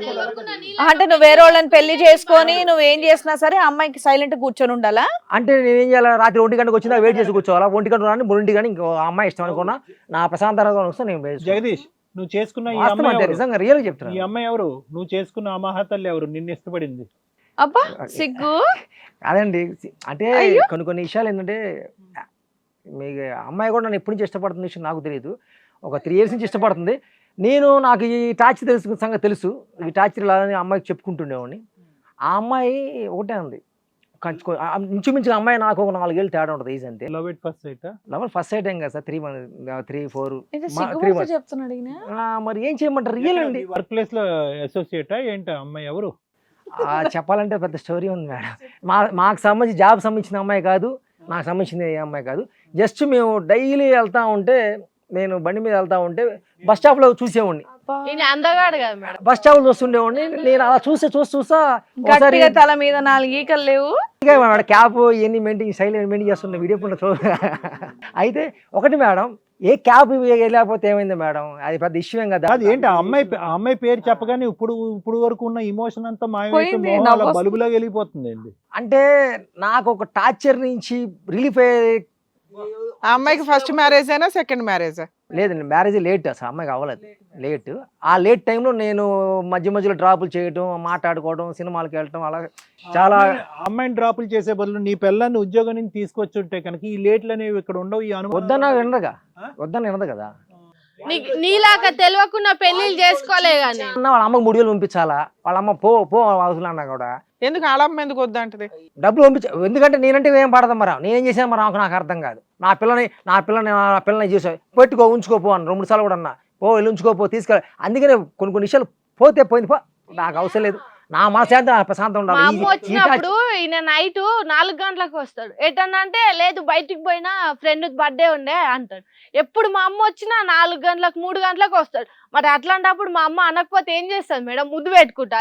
అంటే నువ్వు వేరే వాళ్ళని పెళ్లి చేసుకొని నువ్వేం చేసినా సరే అమ్మాయికి సైలెంట్ కూర్చొని ఉండాలా? అంటే నేనేం చేయాలి? రాత్రి 1 గంటకు వచ్చిందా వెయిట్ చేసి కూర్చోవాలా? 1 గంట రాని 3 కానీ ఇంకో అమ్మాయి ఇష్టం అనుకున్నా నా ప్రశాంతంగా వస్తే నేను. జగదీష్, నువ్వు చేసుకున్న ఈ అమ్మాయి నిజంగా రియల్ చెప్తున్నా. ఈ అమ్మాయి ఎవరు? నువ్వు చేసుకున్న ఆ మహాతల్లి ఎవరు నిన్ను ఇష్టపడింది? అబ్బా సిగ్గు. అదండి, అంటే కొన్ని విషయాలు ఏంటంటే మీకు అమ్మాయి కూడా నన్ను ఎప్పటి నుంచి ఇష్టపడుతున్న విషయం నాకు తెలియదు. ఒక 3 years నుంచి ఇష్టపడుతుంది. నాకు ఈ టార్చర్ సంగతి తెలుసు. ఈ టార్చర్ ఇలా అమ్మాయికి చెప్పుకుంటుండేవాడిని. ఆ అమ్మాయి ఒకటే ఉంది, ఇంచుమించు అమ్మాయి నాకు ఒక 4 ఏళ్ళు తేడా ఉంటుంది. ఏజ్ అంతే. Love at first sight? Love first sight ఏం కదా సార్, 3 months. చెప్తున్నాడు ఈయన. మరి ఏం చేయమంటారు? రియల్ అండి. వర్క్ ప్లేస్ లో అసోసియేటా ఏంటి అమ్మాయి ఎవరు? చెప్పాలంటే పెద్ద స్టోరీ ఉంది మేడం. మాకు సంబంధించి జాబ్ సంబంధించిన అమ్మాయి కాదు, నాకు సంబంధించిన ఏ అమ్మాయి కాదు. జస్ట్ మేము డైలీ వెళ్తా ఉంటే, నేను బండి మీద వెళ్తా ఉంటే బస్ స్టాప్ లో చూసేవాడిని. బస్ స్టాప్ చూస్తుండేవాడిని. నేను అలా చూస్తా తల మీద 4 ఈకలు లేవు, క్యాప్ ఇవన్నీ మెయింటైన్ సైలెంట్ మెయింటైన్ చేస్తున్న వీడియో ఫోన్లో. అయితే ఒకటి మేడం, ఏ క్యాబ్ లేకపోతే ఏమైంది మేడం? అది పెద్ద ఇష్యూ ఏం కదా. అది ఏంటి ఆ అమ్మాయి పేరు చెప్పగానే ఇప్పుడు వరకు ఉన్న ఇమోషన్ అంతా పోయింది, బలుబులాగా వెళ్ళిపోతుంది అండి. అంటే నాకు ఒక టార్చర్ నుంచి రిలీఫ్ అయ్యే. ఆ అమ్మాయికి ఫస్ట్ మ్యారేజ్ అయినా సెకండ్ మ్యారేజ్? లేదండి, మ్యారేజ్ లేట్. అసలు అమ్మాయికి అవ్వలేదు, లేట్. ఆ లేట్ టైంలో నేను మధ్యలో డ్రాపులు చేయడం, మాట్లాడుకోవడం, సినిమాలకు వెళ్ళటం, అలా చాలా. అమ్మాయిని డ్రాపులు చేసే బదులు నీ పిల్లల్ని ఉద్యోగం నుంచి తీసుకొచ్చి ఉంటే కనుక ఈ లేట్లు అనేవి ఇక్కడ ఉండవు. ఈ వద్దన్న వినదు కదా. నీలాగా తెలియకుండా పెళ్లిళ్ళు చేసుకోలే కానీ వాళ్ళ అమ్మకు 3 వేలు పంపించాలా? వాళ్ళ అమ్మ పో అవసరం అన్నా కూడా ఎందుకు ఆడమ్మ ఎందుకు వద్దంటది? డబ్బులు పంపించా. ఎందుకంటే నేనంటే ఏం పడదాం మరి, నేనేం చేశాను మరి నాకు అర్థం కాదు. నా పిల్లని చేసా, ఉంచుకోపో అని 2 సార్లు కూడా అన్నా. వెళ్ళి ఉంచుకోపో, తీసుకెళ్ళి. అందుకనే కొన్ని విషయాలు పోయింది, నాకు అవసరం లేదు. నా మనశాంతి ప్రశాంతం ఉండాలి. అమ్మ వచ్చినప్పుడు ఈయన నైట్ 4 గంటలకు వస్తాడు. ఎటన్నా అంటే లేదు బయటికి పోయినా ఫ్రెండ్ బర్త్డే ఉండే అంటాడు. ఎప్పుడు మా అమ్మ వచ్చినా 4 గంటలకు 3 గంటలకు వస్తాడు. మరి అట్లాంటప్పుడు మా అమ్మ అనకపోతే ఏం చేస్తుంది మేడం? ముద్దు పెట్టుకుంటా.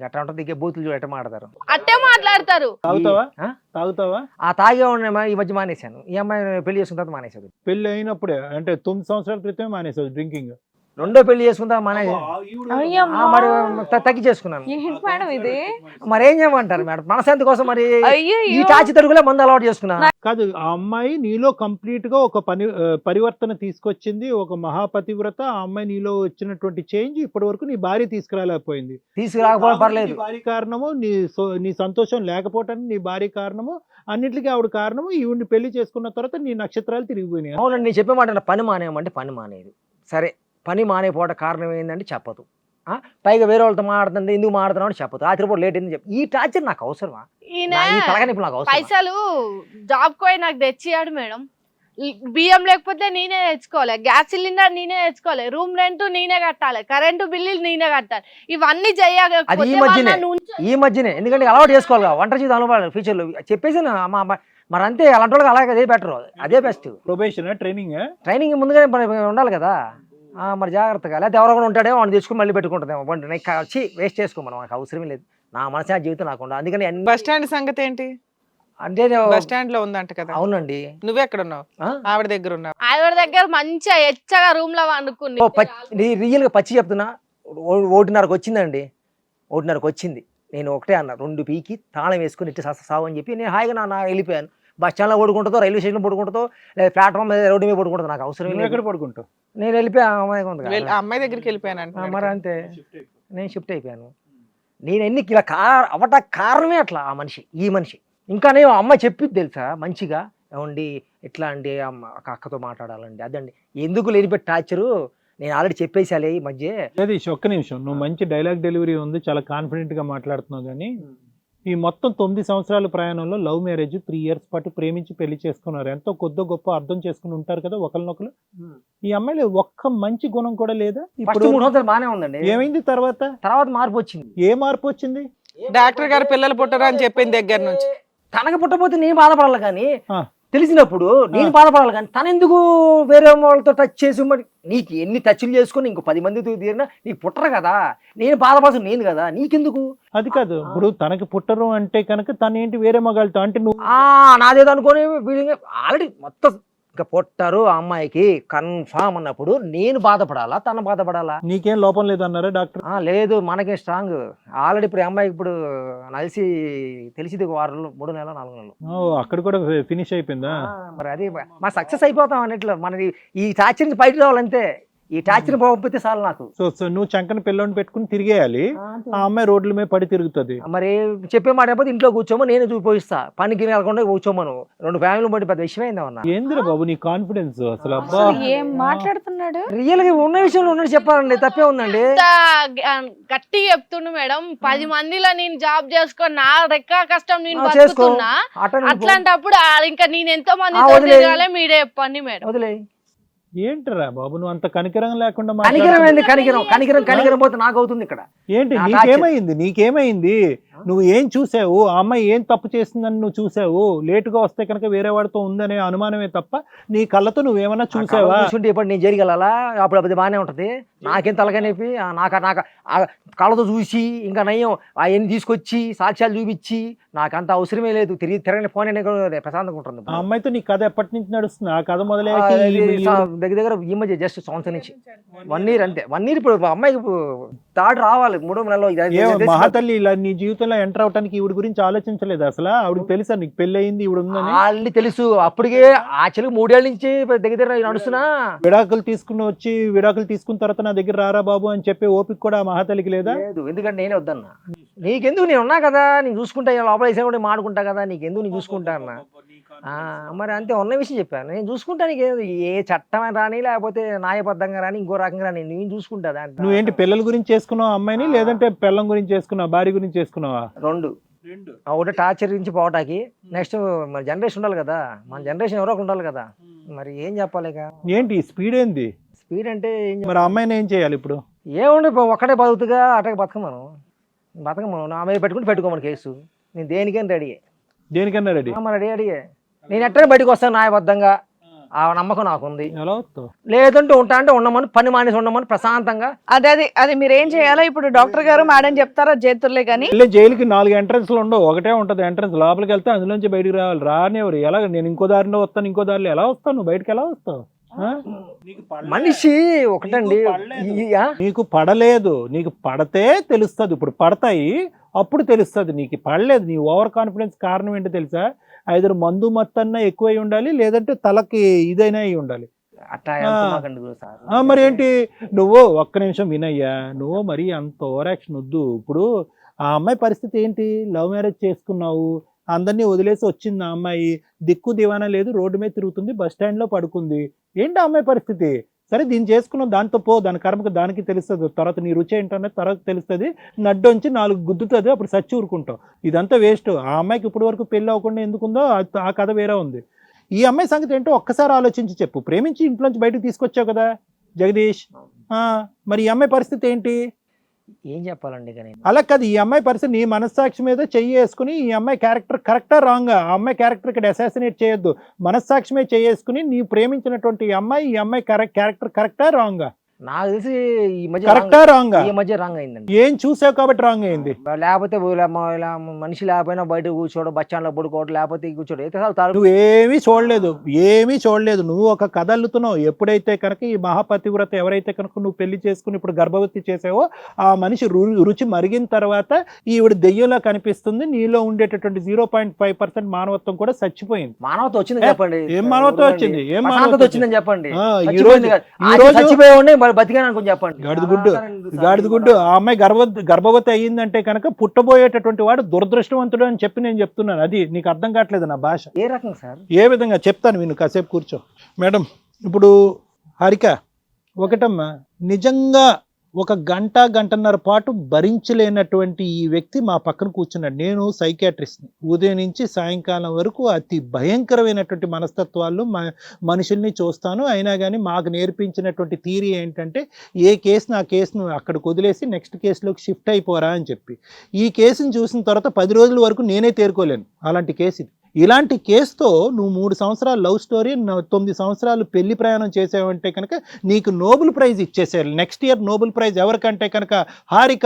అట్లా ఉంటుంది దిగే బూతులు చూడ ఎట్ట మాడతారు. అట్టే మాట్లాడతారు. తాగుతావా ఆ? తాగుతావా? ఆ తాగే ఈ మధ్య మానేశాను. ఈ అమ్మాయి పెళ్లి చేసుకున్న తర్వాత మానేశాడు. పెళ్లి అయినప్పుడే అంటే 9 సంవత్సరాల క్రితమే మానేసావు డ్రింకింగ్. రెండో పెళ్లి చేసుకుంటా మరి తగ్గి చేసుకున్నాను. ఏంటి మేడం ఇది? మరి ఏం చేయమంటారు మేడం, మనశాంతి కోసం మరి ఈ అయ్యో టాచి తరుగులే మందు అలవాటు చేసుకున్నా. కాదు, ఆ అమ్మాయి నీలో కంప్లీట్ గా ఒక పరివర్తన తీసుకొచ్చింది, ఒక మహాపతివ్రత. ఆ అమ్మాయి నీలో వచ్చినటువంటి చేంజ్ ఇప్పటి వరకు నీ భార్య తీసుకురాలేకపోయింది. తీసుకురాకపోవడం పర్లేదు. నీ భార్య కారణము, నీ సంతోషం లేకపోవటానికి నీ భార్య కారణము, అన్నిటికీ ఆవిడ కారణము. ఈవిడ్ని పెళ్లి చేసుకున్న తర్వాత నీ నక్షత్రాలు తిరిగిపోయినాయి. అవునండి, నేను చెప్పే మాట పని మానేయమంటే పని మానేది. సరే, పని మానేపోవడం కారణం ఏంటంటే చెప్పదు. పైగా వేరే వాళ్ళతో మాట్లాడుతుంది, ఎందుకు మాట్లాడుతున్నావు అని చెప్పదు. రాత్రిపూట లేట్ అయింది చెప్పి. ఈ టార్చర్ నాకు అవసరమా? ఈయన ఈ తలకాయ నాకు అవసరం. పైసలు జాబ్ పోయి నాకు తెచ్చియాడు మేడం. బియ్యం లేకపోతే నేనే తెచ్చుకోవాలి, గ్యాస్ సిలిండర్ నేనే తెచ్చుకోవాలి, రూమ్ రెంట్ నేనే కట్టాలి, కరెంటు బిల్లులు నేనే కట్టాలి. ఇవన్నీ అది ఈ మధ్యనే ఎందుకంటే అలవాటు చేసుకోవాలి. వంట చేసి అలవాటు ఫ్యూచర్ లో చెప్పేసి మరి అంతే. అలాంటి వాళ్ళకి అలాగే అదే బెటర్, అదే బెస్ట్. ప్రొబేషన్ ట్రైనింగ్ ముందుగానే ఉండాలి కదా. మరి జాగ్రత్తగా, లేకపోతే ఎవరో కూడా ఉంటాడేమో వాడిని తెచ్చుకుని మళ్ళీ పెట్టుకుంటుందేమో. బండి వచ్చి వేస్ట్ చేసుకోమని నాకు అవసరమే లేదు. నా మనసు జీవితం నాకు ఉండదు. అందుకని బస్ స్టాండ్ సంగతి ఏంటి? అంటే బస్ స్టాండ్ లో ఉందంట కదా. అవునండి. నువ్వెక్కడ ఉన్నావు? ఆవిడ దగ్గర ఉన్నావు. ఆవిడ దగ్గర మంచిగా ఎచ్చగా రూమ్ లో వండుకుంది. రియల్ గా పచ్చి చెప్తున్నా, 1:30కి వచ్చిందండి. 1:30కి వచ్చింది. నేను ఒకటే అన్నా, 2 పీకి తాళం వేసుకుని ఇట్టి సావు అని చెప్పి నేను హాయిగా నా వెళ్ళిపోయాను. బస్ స్టాండ్లో పడుకుంటుందో, రైల్వే స్టేషన్లో పడుకుంటుందో, లేదా ప్లాట్ఫామ్ మీద రోడ్డు మీద పడుకుంటుందో నాకు అవసరం లేదు. ఎక్కడ పడుకుంటావు? నేను వెళ్ళిపోయా అమ్మాయి అమ్మాయి దగ్గరికి వెళ్ళిపోయాను. మరి అంతే, నేను షిఫ్ట్ అయిపోయాను. నేను ఎన్ని ఇలా అవట కారణమే అట్లా ఆ మనిషి, ఈ మనిషి. ఇంకా నేను అమ్మాయి చెప్పిద్ది తెలుసా మంచిగా, ఏమండి ఎట్లా అండి అక్కతో మాట్లాడాలండి, అదండి ఎందుకు లేనిపెట్టి టార్చరు. నేను ఆల్రెడీ చెప్పేసాలే ఈ మధ్య. అది ఒక్క నిమిషం, నువ్వు మంచి డైలాగ్ డెలివరీ ఉంది, చాలా కాన్ఫిడెంట్ గా మాట్లాడుతున్నావు. కానీ ఈ మొత్తం 9 సంవత్సరాల ప్రయాణంలో లవ్ మ్యారేజ్ 3 ఇయర్స్ పాటు ప్రేమించి పెళ్లి చేసుకున్నారు. ఎంతో కొద్ది గొప్ప అర్థం చేసుకుని ఉంటారు కదా ఒకరినొకరు. ఈ అమ్మాయిలో ఒక్క మంచి గుణం కూడా లేదా? ఇప్పుడు 3 సంవత్సరాలు బాగానే ఉందండి. ఏమైంది తర్వాత మార్పు వచ్చింది. ఏ మార్పు వచ్చింది? డాక్టర్ గారు పిల్లలు పుట్టరు అని చెప్పిన దగ్గర నుంచి తనకి పుట్టపోతే నేను బాధపడాలి, కానీ తెలిసినప్పుడు నేను బాధపడాలి. కానీ తను ఎందుకు వేరే వాళ్ళతో టచ్ చేసి, మరి నీకు ఎన్ని టచ్లు చేసుకుని ఇంకో 10 మందితో తీరినా నీకు పుట్టరు కదా, నేను బాధపడాల్సిన నేను కదా, నీకెందుకు? అది కాదు, ఇప్పుడు తనకి పుట్టరు అంటే కనుక తను ఏంటి వేరే మగాళ్ళతో అంటే నువ్వు నాదేదో అనుకోని ఫీలింగ్. ఆల్రెడీ మొత్తం ఇంకా పుట్టారు ఆ అమ్మాయికి కన్ఫామ్ అన్నప్పుడు నేను బాధపడాలా, తను బాధపడాలా? నీకేం లోపం లేదన్నారా డాక్టర్? లేదు, మనకే స్ట్రాంగ్. ఆల్రెడీ ఇప్పుడు అమ్మాయికి ఇప్పుడు నలిసి తెలిసింది 6 నెలలు, 3 నెలలు, 4 నెలలు. అక్కడ కూడా ఫినిష్ అయిపోయిందా? మరి అది మా సక్సెస్ అయిపోతాం అన్నట్లు. మనది ఈ టార్చర్ నుంచి బయట రావాలంతే. ఈ టార్చర్ పంపితే చాలు నాకు. సో నువ్వు చంకన పిల్లని పెట్టుకుని తిరిగేయాలి, ఆ అమ్మాయి రోడ్ల మీద పడి తిరుగుతుంది. మరి చెప్పే మాట అయిపోతే ఇంట్లో కూర్చోమో, నేను చూపిస్తా. పనికి వెళ్ళకుండా కూర్చోమను. 2 ఫ్యామిలీ బట్టి పెద్ద విషయం అయిందన్నా. ఏందిరా బాబు నీ కాన్ఫిడెన్స్ అసలు? అబ్బా, ఏం మాట్లాడుతున్నాడు? రియల్ గా ఉన్న విషయంలో ఉన్నది చెప్పాలండి, తప్పే ఉందండి. గట్టి చెప్తుండు మేడం. 10 మందిలో నేను జాబ్ చేసుకొని నా రెక్క కష్టం నేను చేసుకో. బతుకుతున్నా. అట్లాంటప్పుడు ఇంకా నేను ఎంతో మంది మీరే చెప్పండి మేడం. వదిలే. ఏంటరా బాబు నువ్వు అంత కనికరం లేకుండా కనికరం పోతే నాకు అవుతుంది ఇక్కడ. ఏంటి నీకేమైంది? నువ్వు ఏం చూసావు? ఆ అమ్మాయి ఏం తప్పు చేసిందని నువ్వు చూసావు? లేటుగా వస్తే కనుక వేరే వాడితో ఉందనే అనుమానమే తప్ప నీ కళ్ళతో నువ్వేమన్నా చూసావా? ఇప్పుడు నేను జరిగల అప్పుడు అది బాగానే ఉంటది. నాకేం తలకనేపి నాకు కళ్ళతో చూసి ఇంకా నయ్యం అవన్నీ తీసుకొచ్చి సాక్ష్యాలు చూపించి నాకంత అవసరమే లేదు. తిరగని ఫోన్ ప్రశాంతంగా ఉంటుంది. ఆ అమ్మాయితో నీ కథ ఎప్పటి నుంచి నడుస్తుంది? ఆ కథ మొదలై దగ్గర ఈ మధ్య జస్ట్ సంవత్సరం నుంచి 1 ఇయర్ అంతే. 1 ఇయర్ ఇప్పుడు అమ్మాయికి థర్డ్ రావాలి 3 నెలలు. మహాతల్లి ఇలా నీ జీవితంలో ఎంటర్ అవడానికి ఈవిడ గురించి ఆలోచించలేదు అసలు? ఆవిడకి తెలుసా నీకు పెళ్లి అయింది ఈవిడ ఉందని? ఆల్రెడీ తెలుసు. అప్పటికే యాక్చువల్గా 3 ఏళ్ళ నుంచి దగ్గర నడుస్తున్నా. విడాకులు తీసుకున్న తర్వాత నా దగ్గర రారా బాబు అని చెప్పే ఓపిక కూడా ఆ మహాతల్లికి లేదా? లేదు, ఎందుకంటే నేనే వద్దన్నా. నీకెందుకు, నేను ఉన్నా కదా, నేను చూసుకుంటా. లోపల వేసా కూడా మాడుకుంటా కదా, నీకెందుకు, నేను చూసుకుంటా అన్నా. మరి అంతే, ఉన్న విషయం చెప్పాను. నేను చూసుకుంటా. నీకు ఏ చట్టం రాని లేకపోతే న్యాయబద్ధంగా రాని ఇంకో రకంగా రాని నేను చూసుకుంటా. నువ్వేంటి పిల్లల గురించి చేసుకున్నావు అమ్మాయిని, లేదంటే పిల్లం గురించి చేసుకున్నావా, భార్య గురించి చేసుకున్నావా? 2. ఒకటి టార్చర్ నుంచి పోవటానికి, నెక్స్ట్ మరి జనరేషన్ ఉండాలి కదా, మన జనరేషన్ ఎవరో ఉండాలి కదా. మరి ఏం చెప్పాలి? ఏంటి స్పీడ్ ఏంది? స్పీడ్ అంటే మరి అమ్మాయిని ఏం చేయాలి ఇప్పుడు? ఏముంది, ఒక్కడే బతుకుగా అటకి బతకమను. నా మీద పెట్టుకోమని కేసు. నేను దేనికైనా రెడీ. దేనికన్నా రెడీ? రెడీ. నేను ఎట్లా బయటకు వస్తాను న్యాయబద్ధంగా. ఆ నమ్మకం నాకుంది. ఎలా వస్తావు? లేదంటే ఉంటా అంటే ఉండమని, పని మానేసి ఉండమని ప్రశాంతంగా. అది మీరు ఏం చేయాలో ఇప్పుడు డాక్టర్ గారు మేడం చెప్తారో చేతుర్లే కానీ వెళ్ళే జైలుకి 4 ఎంట్రన్స్లు ఉండవు, ఒకటే ఉంటది ఎంట్రన్స్. లోపలికి వెళ్తే అందులోంచి బయటికి రావాలి. రానివ్వరు. ఎలా? నేను ఇంకో దారిలో వస్తాను, ఇంకో దారిలో ఎలా వస్తావు? నువ్వు బయటకు ఎలా వస్తావు? మనిషి ఒకటండి. నీకు పడలేదు, నీకు పడితే తెలుస్తుంది. ఇప్పుడు పడతాయి, అప్పుడు తెలుస్తుంది. నీకు పడలేదు. నీ ఓవర్ కాన్ఫిడెన్స్ కారణం ఏంటో తెలుసా? ఐదరు మందు మత్తన్నా ఎక్కువై ఉండాలి, లేదంటే తలకి ఇదైనా అయి ఉండాలి. అట్లా మరి ఏంటి? నువ్వు ఒక్క నిమిషం వినయ్యా, నువ్వు మరి అంత ఓవర్ యాక్షన్ వద్దు. ఇప్పుడు ఆ అమ్మాయి పరిస్థితి ఏంటి? లవ్ మ్యారేజ్ చేసుకున్నావు, అందరినీ వదిలేసి వచ్చింది ఆ అమ్మాయి, దిక్కు దివానా లేదు, రోడ్డు మీద తిరుగుతుంది, బస్ స్టాండ్లో పడుకుంది. ఏంటి ఆ అమ్మాయి పరిస్థితి? సరే దీన్ని చేసుకున్నావు, దాంతో పో, దాని కర్మకు దానికి తెలుస్తుంది. తర్వాత నీ రుచి ఏంటనేది తర్వాత తెలుస్తుంది. నడ్డొంచి 4 గుద్దుతుంది, అప్పుడు సచ్చి ఊరుకుంటావు. ఇదంతా వేస్ట్. ఆ అమ్మాయికి ఇప్పటి వరకు పెళ్ళి అవ్వకుండా ఎందుకుందో ఆ కథ వేరే ఉంది. ఈ అమ్మాయి సంగతి ఏంటో ఒక్కసారి ఆలోచించి చెప్పు. ప్రేమించి ఇంట్లోంచి బయటకు తీసుకొచ్చావు కదా జగదీష్, మరి ఈ అమ్మాయి పరిస్థితి ఏంటి? ఏం చెప్పాలండి? అలా కాదు, ఈ అమ్మాయి పరిస్థితి నీ మనస్సాక్షి మీద చెయ్యి వేసుకుని ఈ అమ్మాయి క్యారెక్టర్ కరెక్టా రాంగా? ఆ అమ్మాయి క్యారెక్టర్ ఇక్కడ అసాసినేట్ చేయొద్దు. మనస్సాక్షి మీద చెయ్యేసుకుని నీ ప్రేమించినటువంటి ఈ అమ్మాయి క్యారెక్టర్ కరెక్టా రాంగా? నాకు తెలిసి ఈ మధ్య కరెక్టా రాంగా? ఈ మధ్య రాంగ్ అయిందండి. ఏం చూసావు కాబట్టి రాంగ్ అయింది? లేకపోతే మనిషి లేకపోయినా బయట కూర్చోవడం, బస్ స్టాండ్ లో పడుకోవడం, లేకపోతే కూర్చోవడం అయితే నువ్వు ఏమీ చూడలేదు. నువ్వు ఒక కథ అల్లుతున్నావు. ఎప్పుడైతే కనుక ఈ మహాపతివ్రత ఎవరైతే కనుక నువ్వు పెళ్లి చేసుకుని ఇప్పుడు గర్భవతి చేసావో ఆ మనిషి రుచి మరిగిన తర్వాత ఈవిడ దెయ్యంలా కనిపిస్తుంది. నీలో ఉండేటటువంటి 0.5% మానవత్వం కూడా చచ్చిపోయింది. మానవత్వం వచ్చిందని చెప్పండి. ఏం మానవత్వం వచ్చింది? ఏం మానవత్వం వచ్చిందని చెప్పండి. ఈ రోజు చచ్చిపోయి బతికాను చెప్పండి. గాడిద గుడ్డు. ఆ అమ్మాయి గర్భవతి అయ్యిందంటే కనుక పుట్టబోయేటటువంటి వాడు దురదృష్టవంతుడు అని చెప్పి నేను చెప్తున్నాను. అది నీకు అర్థం కావట్లేదు నా భాష. ఏ రకం సార్? ఏ విధంగా చెప్తాను విను, కాసేపు కూర్చో. మేడం, ఇప్పుడు హారిక ఒకటమ్మా, నిజంగా ఒక గంటన్నర పాటు భరించలేనటువంటి ఈ వ్యక్తి మా పక్కన కూర్చున్నాడు. నేను సైకియాట్రిస్ట్ని. ఉదయం నుంచి సాయంకాలం వరకు అతి భయంకరమైనటువంటి మనస్తత్వాల్లో మనుషుల్ని చూస్తాను. అయినా కానీ మాకు నేర్పించినటువంటి థియరీ ఏంటంటే ఏ కేసును ఆ కేసును అక్కడికి వదిలేసి నెక్స్ట్ కేసులోకి షిఫ్ట్ అయిపోరా అని చెప్పి. ఈ కేసును చూసిన తర్వాత 10 రోజుల వరకు నేనే తేరుకోలేను. అలాంటి కేసు ఇది. ఇలాంటి కేసుతో నువ్వు 3 సంవత్సరాలు లవ్ స్టోరీ, 9 సంవత్సరాలు పెళ్లి ప్రయాణం చేసావంటే కనుక నీకు నోబెల్ ప్రైజ్ ఇచ్చేసారు. నెక్స్ట్ ఇయర్ నోబెల్ ప్రైజ్ ఎవరికంటే కనుక హారిక.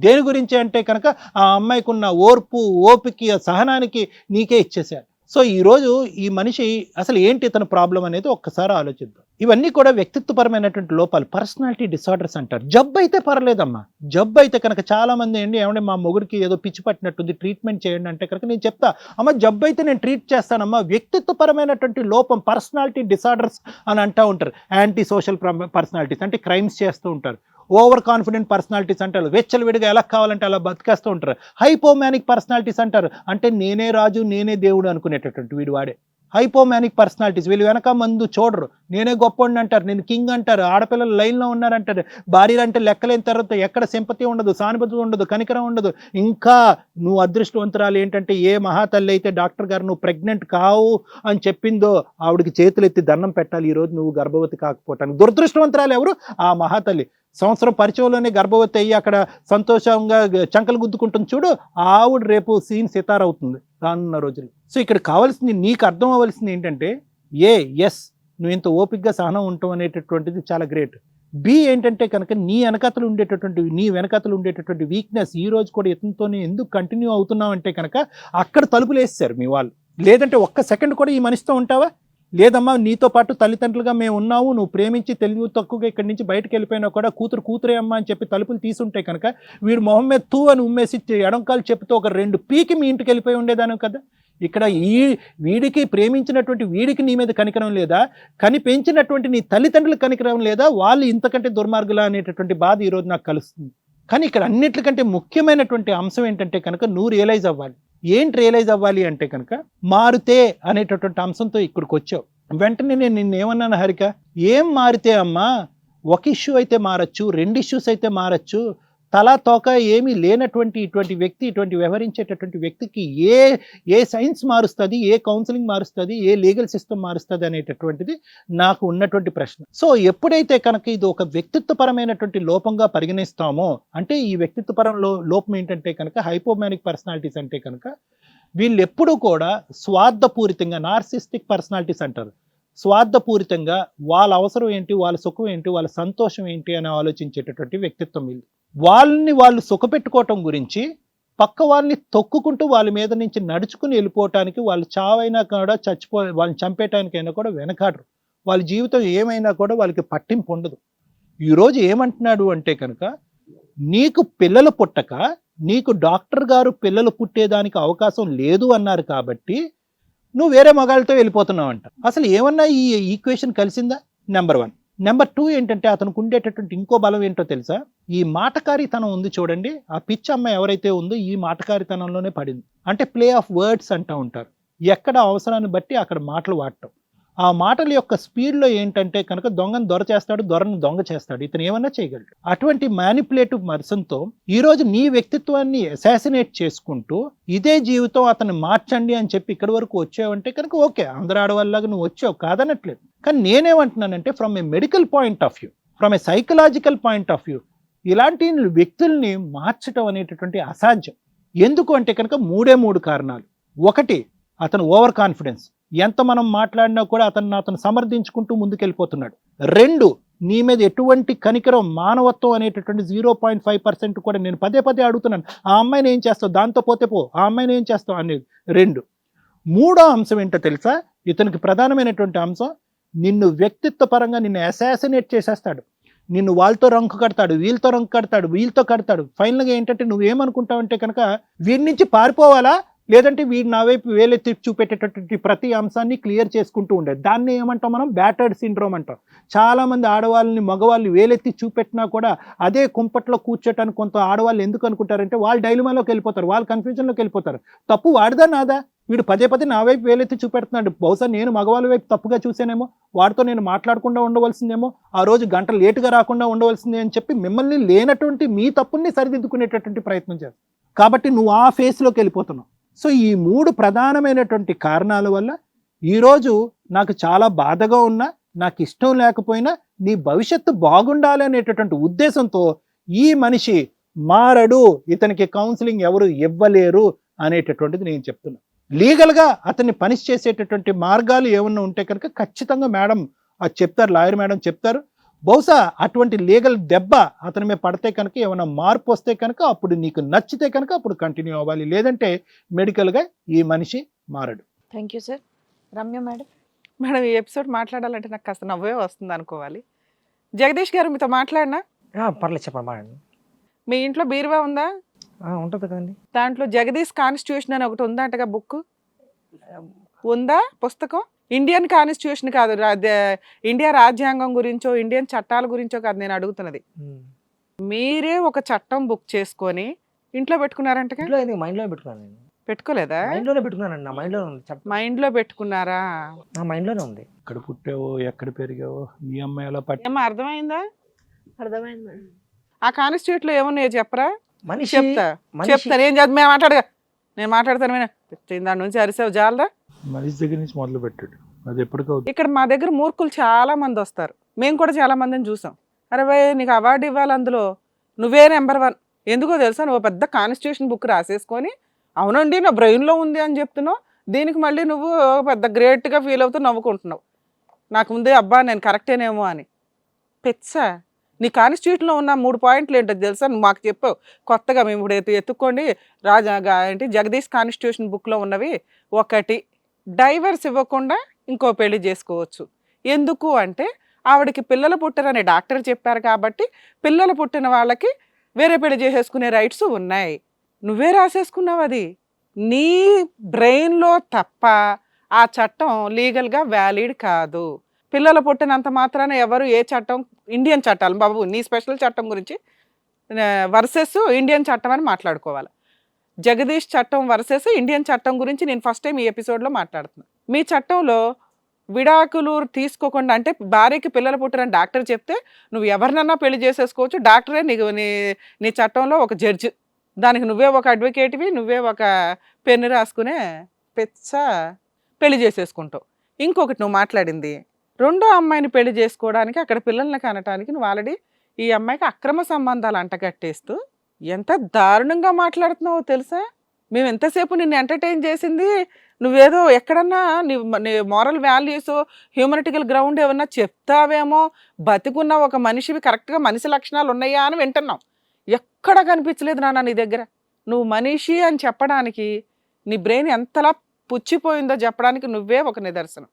దేని గురించి అంటే కనుక ఆ అమ్మాయికి ఉన్న ఓర్పు, ఓపిక, సహనానికి నీకే ఇచ్చేసారు. సో ఈరోజు ఈ మనిషి అసలు ఏంటి తన ప్రాబ్లం అనేది ఒక్కసారి ఆలోచిద్దాం. ఇవన్నీ కూడా వ్యక్తిత్వపరమైనటువంటి లోపాలు, పర్సనాలిటీ డిసార్డర్స్ అంటారు. జబ్బు అయితే పర్లేదమ్మా. జబ్బు అయితే కనుక చాలా మంది ఏమంటే మా మొగుడికి ఏదో పిచ్చి పట్టినట్టుంది, ట్రీట్మెంట్ చేయండి అంటే కనుక నేను చెప్తా, అమ్మ జబ్బు అయితే నేను ట్రీట్ చేస్తానమ్మా. వ్యక్తిత్వపరమైనటువంటి లోపం, పర్సనాలిటీ డిసార్డర్స్ అని అంటూ ఉంటారు. యాంటీ సోషల్ పర్సనాలిటీస్ అంటే క్రైమ్స్ చేస్తూ ఉంటారు. ఓవర్ కాన్ఫిడెంట్ పర్సనాలిటీస్ అంటారు. వెచ్చలవిడిగా ఎలా కావాలంటే అలా బతికేస్తూ ఉంటారు. హైపోమానిక్ పర్సనాలిటీస్ అంటారు. అంటే నేనే రాజు నేనే దేవుడు అనుకునేటటువంటి వీడు వాడే హైపోమానిక్ పర్సనాలిటీస్. వీళ్ళు వెనక మందు చూడరు. నేనే గొప్పవాడిని అంటారు, నేను కింగ్ అంటారు. ఆడపిల్లలు లైన్లో ఉన్నారంటారు. భార్యలు అంటే లెక్కలేని తర్వాత ఎక్కడ సింపతి ఉండదు, సానుభూతి ఉండదు, కనికరం ఉండదు. ఇంకా నువ్వు అదృష్టవంతురాలు ఏంటంటే ఏ మహాతల్లి అయితే డాక్టర్ గారు నువ్వు ప్రెగ్నెంట్ కావు అని చెప్పిందో ఆవిడికి చేతులు ఎత్తి దండం పెట్టాలి ఈరోజు నువ్వు గర్భవతి కాకపోవటానికి. దురదృష్టవంతురాలు ఎవరు? ఆ మహాతల్లి. సంవత్సరం పరిచయంలోనే గర్భవతి అయ్యి అక్కడ సంతోషంగా చంకలు గుద్దుకుంటుంది చూడు, ఆవిడ రేపు సీన్ సితార్ అవుతుంది రానున్న రోజులు. సో ఇక్కడ కావాల్సింది, నీకు అర్థం అవ్వాల్సింది ఏంటంటే ఎస్ నువ్వు ఇంత ఓపికగా సహనం ఉంటావు అనేటటువంటిది చాలా గ్రేట్. బి ఏంటంటే కనుక నీ వెనకతలు ఉండేటటువంటి వీక్నెస్. ఈ రోజు కూడా ఇతనితోనే ఎందుకు కంటిన్యూ అవుతున్నావు అంటే కనుక అక్కడ తలుపులు వేస్తారు మీ వాళ్ళు. లేదంటే ఒక్క సెకండ్ కూడా ఈ మనిషితో ఉంటావా? లేదమ్మా, నీతో పాటు తల్లిదండ్రులుగా మేము ఉన్నాము, నువ్వు ప్రేమించి తెలివి తక్కువగా ఇక్కడి నుంచి బయటకు వెళ్ళిపోయినా కూడా కూతురే అమ్మ అని చెప్పి తలుపులు తీసుంటే కనుక వీడు మొహం మీద తూ అని ఉమ్మేసి ఎడంకాలు చెప్తే ఒక 2 పీకి మీ ఇంటికి వెళ్ళిపోయి ఉండేదాను కదా. ఇక్కడ వీడికి ప్రేమించినటువంటి వీడికి నీ మీద కనికరం లేదా? పెంచినటువంటి నీ తల్లిదండ్రులకు కనికరం లేదా? వాళ్ళు ఇంతకంటే దుర్మార్గులా అనేటటువంటి బాధ ఈరోజు నాకు కలుస్తుంది. కానీ ఇక్కడ అన్నిటికంటే ముఖ్యమైనటువంటి అంశం ఏంటంటే కనుక నువ్వు రియలైజ్ అవ్వాలి. ఏంటి రియలైజ్ అవ్వాలి అంటే కనుక మారుతే అనేటటువంటి అంశంతో ఇక్కడికి వచ్చావు. వెంటనే నేను నిన్నేమన్నాను హారిక, ఏం మారితే అమ్మా? ఒక ఇష్యూ అయితే మారచ్చు, 2 ఇష్యూస్ అయితే మారచ్చు. తలా తోక ఏమీ లేనటువంటి ఇటువంటి వ్యక్తి, ఇటువంటి వ్యవహరించేటటువంటి వ్యక్తికి ఏ సైన్స్ మారుస్తుంది, ఏ కౌన్సిలింగ్ మారుస్తుంది, ఏ లీగల్ సిస్టమ్ మారుస్తుంది అనేటటువంటిది నాకు ఉన్నటువంటి ప్రశ్న. సో ఎప్పుడైతే కనుక ఇది ఒక వ్యక్తిత్వపరమైనటువంటి లోపంగా పరిగణిస్తామో, అంటే ఈ వ్యక్తిత్వపరం లోపం ఏంటంటే కనుక హైపోమానిక్ పర్సనాలిటీస్ అంటే కనుక వీళ్ళు ఎప్పుడూ కూడా స్వార్థపూరితంగా, నార్సిస్టిక్ పర్సనాలిటీస్ అంటారు, స్వార్థపూరితంగా వాళ్ళ అవసరం ఏంటి, వాళ్ళ సుఖం ఏంటి, వాళ్ళ సంతోషం ఏంటి అని ఆలోచించేటటువంటి వ్యక్తిత్వం వీళ్ళు. వాళ్ళని వాళ్ళు సుఖపెట్టుకోవటం గురించి పక్క వాళ్ళని తొక్కుకుంటూ వాళ్ళ మీద నుంచి నడుచుకుని వెళ్ళిపోవటానికి, వాళ్ళు చావైనా కూడా వాళ్ళని చంపేయటానికైనా కూడా వెనకాడరు. వాళ్ళ జీవితం ఏమైనా కూడా వాళ్ళకి పట్టింపు ఉండదు. ఈరోజు ఏమంటున్నాడు అంటే కనుక, నీకు పిల్లలు పుట్టక నీకు డాక్టర్ గారు పిల్లలు పుట్టేదానికి అవకాశం లేదు అన్నారు కాబట్టి నువ్వు వేరే మగాళ్ళతో వెళ్ళిపోతున్నావు అంట. అసలు ఏమన్నా ఈ ఈక్వేషన్ కలిసిందా? నెంబర్ 1. నెంబర్ 2 ఏంటంటే అతనికి ఉండేటటువంటి ఇంకో బలం ఏంటో తెలుసా? ఈ మాటకారితనం ఉంది చూడండి, ఆ పిచ్చి అమ్మాయి ఎవరైతే ఉందో ఈ మాటకారితనంలోనే పడింది. అంటే ప్లే ఆఫ్ వర్డ్స్ అంటూ ఉంటారు. ఎక్కడ అవసరాన్ని బట్టి అక్కడ మాటలు వాడటం. ఆ మాటల యొక్క స్పీడ్లో ఏంటంటే కనుక దొంగను దొర చేస్తాడు, దొరను దొంగ చేస్తాడు. ఇతను ఏమన్నా చేయగలడు. అటువంటి మ్యానిపులేటివ్ పర్సన్తో ఈరోజు నీ వ్యక్తిత్వాన్ని అసాసినేట్ చేసుకుంటూ ఇదే జీవితం అతను మార్చండి అని చెప్పి ఇక్కడి వరకు వచ్చావంటే కనుక ఓకే, అందరు ఆడవాళ్ళలాగా నువ్వు వచ్చావు, కాదనట్లేదు. కానీ నేనేమంటున్నానంటే from A medical point of view, from a psychological point of view, ఇలాంటి వ్యక్తుల్ని మార్చడం అనేటటువంటి అసాధ్యం. ఎందుకు అంటే కనుక 3 కారణాలు. 1, అతను ఓవర్ కాన్ఫిడెన్స్. ఎంత మనం మాట్లాడినా కూడా అతను సమర్థించుకుంటూ ముందుకెళ్ళిపోతున్నాడు. 2, నీ మీద ఎటువంటి కనికరం, మానవత్వం అనేటటువంటి 0.5% కూడా. నేను పదే అడుగుతున్నాను, ఆ అమ్మాయిని ఏం చేస్తావు, దాంతో పోతే పో, ఆ అమ్మాయిని ఏం చేస్తావు అనేది. 2, 3వ అంశం ఏంటో తెలుసా? ఇతనికి ప్రధానమైనటువంటి అంశం, నిన్ను వ్యక్తిత్వ పరంగా నిన్ను అసాసినేట్ చేసేస్తాడు. నిన్ను వాళ్ళతో రంకు కడతాడు, వీళ్ళతో రంకు కడతాడు, వీళ్ళతో కడతాడు. ఫైనల్గా ఏంటంటే నువ్వేమనుకుంటావంటే కనుక వీడి నుంచి పారిపోవాలా, లేదంటే వీడు నా వైపు వేలెత్తి చూపెట్టేటటువంటి ప్రతి అంశాన్ని క్లియర్ చేసుకుంటూ ఉండేది. దాన్ని ఏమంటాం మనం? బ్యాటర్డ్ సిండ్రోమ్ అంటాం. చాలామంది ఆడవాళ్ళని మగవాళ్ళు వేలెత్తి చూపెట్టినా కూడా అదే కుంపట్లో కూర్చోటానికి కొంత ఆడవాళ్ళు ఎందుకు అనుకుంటారంటే వాళ్ళు డైలమాలోకి వెళ్ళిపోతారు, వాళ్ళు కన్ఫ్యూజన్లోకి వెళ్ళిపోతారు. తప్పు వాడిదా నాదా? వీడు పదే నా వైపు వేలెత్తి చూపెడుతున్నాడు, బహుశా నేను మగవాళ్ళ వైపు తప్పుగా చూసానేమో, వాడితో నేను మాట్లాడకుండా ఉండవలసిందేమో, ఆ రోజు గంట లేటుగా రాకుండా ఉండవలసిందే అని చెప్పి మిమ్మల్ని లేనటువంటి మీ తప్పుల్ని సరిదిద్దుకునేటటువంటి ప్రయత్నం చేస్తాం. కాబట్టి నువ్వు ఆ ఫేస్లోకి వెళ్ళిపోతున్నావు. సో ఈ 3 ప్రధానమైనటువంటి కారణాల వల్ల ఈరోజు నాకు చాలా బాధగా ఉన్నా, నాకు ఇష్టం లేకపోయినా నీ భవిష్యత్తు బాగుండాలి అనేటటువంటి ఉద్దేశంతో ఈ మనిషి మారడు, ఇతనికి కౌన్సిలింగ్ ఎవరు ఇవ్వలేరు అనేటటువంటిది నేను చెప్తున్నా. లీగల్గా అతన్ని పనిష్ చేసేటటువంటి మార్గాలు ఏమన్నా ఉంటే కనుక ఖచ్చితంగా మేడం అది చెప్తారు, లాయర్ మేడం చెప్తారు. బహుశా అటువంటి లీగల్ దెబ్బ అతని మీద పడితే కనుక ఏమైనా మార్పు వస్తే కనుక అప్పుడు నీకు నచ్చితే కనుక అప్పుడు కంటిన్యూ అవ్వాలి, లేదంటే మెడికల్గా ఈ మనిషి మారడు. Thank you sir. Ramya madam. Madam, ఈ ఎపిసోడ్ మాట్లాడాలంటే నాకు కాస్త నవ్వే వస్తుంది అనుకోవాలి. జగదీష్ గారు మీతో మాట్లాడినా? పర్లేదు, చెప్పండి. మీ ఇంట్లో బీరువా ఉందా? ఉంటుంది కదండి. దాంట్లో జగదీష్ కాన్స్టిట్యూషన్ అని ఒకటి ఉందంటగా, బుక్ ఉందా? పుస్తకం ఇండియన్ కాన్స్టిట్యూషన్ కాదు, ఇండియా రాజ్యాంగం గురించో ఇండియన్ చట్టాల గురించో కాదు నేను అడుగుతున్నది. మీరే ఒక చట్టం బుక్ చేసుకొని ఇంట్లో పెట్టుకున్నారంట? మైండ్లో పెట్టుకున్నాను. నేను పెట్టుకోలేదా? మైండ్లోనే పెట్టుకున్నానండి, నా మైండ్లో ఉంది. మైండ్లో పెట్టుకున్నారా? నా మైండ్లోనే ఉంది. ఎక్కడ పుట్టావో, ఎక్కడ పెరిగావో, ఈ అమ్మాయి ఎలా పట్టి ఏమో అర్థమైందా? అర్థమైంది మేడం. ఆ కాన్స్టిట్యూట్ లో ఏమన్నాయో చెప్పరా? మనిషి చెప్తాను. ఏం చదువు మేము మాట్లాడగా, నేను మాట్లాడతాను. దాని నుంచి అరిసావు జాలదా? మనిషి దగ్గర నుంచి మొదలు పెట్టాడు. అది ఎప్పటికవుతుంది. ఇక్కడ మా దగ్గర మూర్ఖులు చాలా మంది వస్తారు, మేము కూడా చాలా మందిని చూసాం. అరే భయ్, నీకు అవార్డు ఇవ్వాలి, అందులో నువ్వే నెంబర్ 1. ఎందుకో తెలుసా? నువ్వు పెద్ద కాన్స్టిట్యూషన్ బుక్ రాసేసుకొని అవునండి నా బ్రెయిన్లో ఉంది అని చెప్తున్నావు, దీనికి మళ్ళీ నువ్వు పెద్ద గ్రేట్గా ఫీల్ అవుతూ నవ్వుకుంటున్నావు. నాకు ముందే అబ్బా నేను కరెక్టేనేమో అని. పెచ్చా, నీ కాన్స్టిట్యూషన్లో ఉన్న 3 పాయింట్లు ఏంటో తెలుసా? నువ్వు మాకు చెప్పావు కొత్తగా, మేము ఇప్పుడు ఎత్తుక్కోండి ఏంటి జగదీష్ కాన్స్టిట్యూషన్ బుక్లో ఉన్నవి. 1, డైవర్స్ ఇవ్వకుండా ఇంకో పెళ్లి చేసుకోవచ్చు. ఎందుకు అంటే ఆవిడకి పిల్లలు పుట్టరని డాక్టర్ చెప్పారు కాబట్టి పిల్లలు పుట్టిన వాళ్ళకి వేరే పెళ్లి చేసేసుకునే రైట్స్ ఉన్నాయి. నువ్వే రాసేసుకున్నావు, అది నీ బ్రెయిన్లో తప్ప ఆ చట్టం లీగల్గా వ్యాలిడ్ కాదు. పిల్లలు పుట్టినంత మాత్రాన ఎవరు ఏ చట్టం, ఇండియన్ చట్టాలు బాబు, నీ స్పెషల్ చట్టం గురించి వర్సెస్ ఇండియన్ చట్టం అని మాట్లాడుకోవాలి. జగదీష్ చట్టం వర్సెస్ ఇండియన్ చట్టం గురించి నేను ఫస్ట్ టైం ఈ ఎపిసోడ్లో మాట్లాడుతున్నాను. మీ చట్టంలో విడాకులు తీసుకోకుండా, అంటే భార్యకి పిల్లలు పుట్టారని డాక్టర్ చెప్తే నువ్వు ఎవరినన్నా పెళ్లి చేసేసుకోవచ్చు, డాక్టరే నీకు నీ చట్టంలో ఒక జడ్జి, దానికి నువ్వే ఒక అడ్వకేట్వి, నువ్వే ఒక పెన్ను రాసుకునే పెచ్చ పెళ్లి చేసేసుకుంటావు. ఇంకొకటి నువ్వు మాట్లాడింది, 2వ అమ్మాయిని పెళ్లి చేసుకోవడానికి, అక్కడ పిల్లల్ని కనటానికి నువ్వు ఆల్రెడీ ఈ అమ్మాయికి అక్రమ సంబంధాలు అంటగట్టేస్తూ ఎంత దారుణంగా మాట్లాడుతున్నావో తెలుసా? మేము ఎంతసేపు నిన్ను ఎంటర్టైన్ చేసింది నువ్వేదో ఎక్కడన్నా నీ మోరల్ వాల్యూస్ హ్యూమనిటికల్ గ్రౌండ్ ఏమన్నా చెప్తావేమో, బతికున్న ఒక మనిషివి కరెక్ట్గా మనిషి లక్షణాలు ఉన్నాయా అని వింటున్నాం. ఎక్కడ కనిపించలేదు నాన్న నీ దగ్గర. నువ్వు మనిషి అని చెప్పడానికి నీ బ్రెయిన్ ఎంతలా పుచ్చిపోయిందో చెప్పడానికి నువ్వే ఒక నిదర్శనం.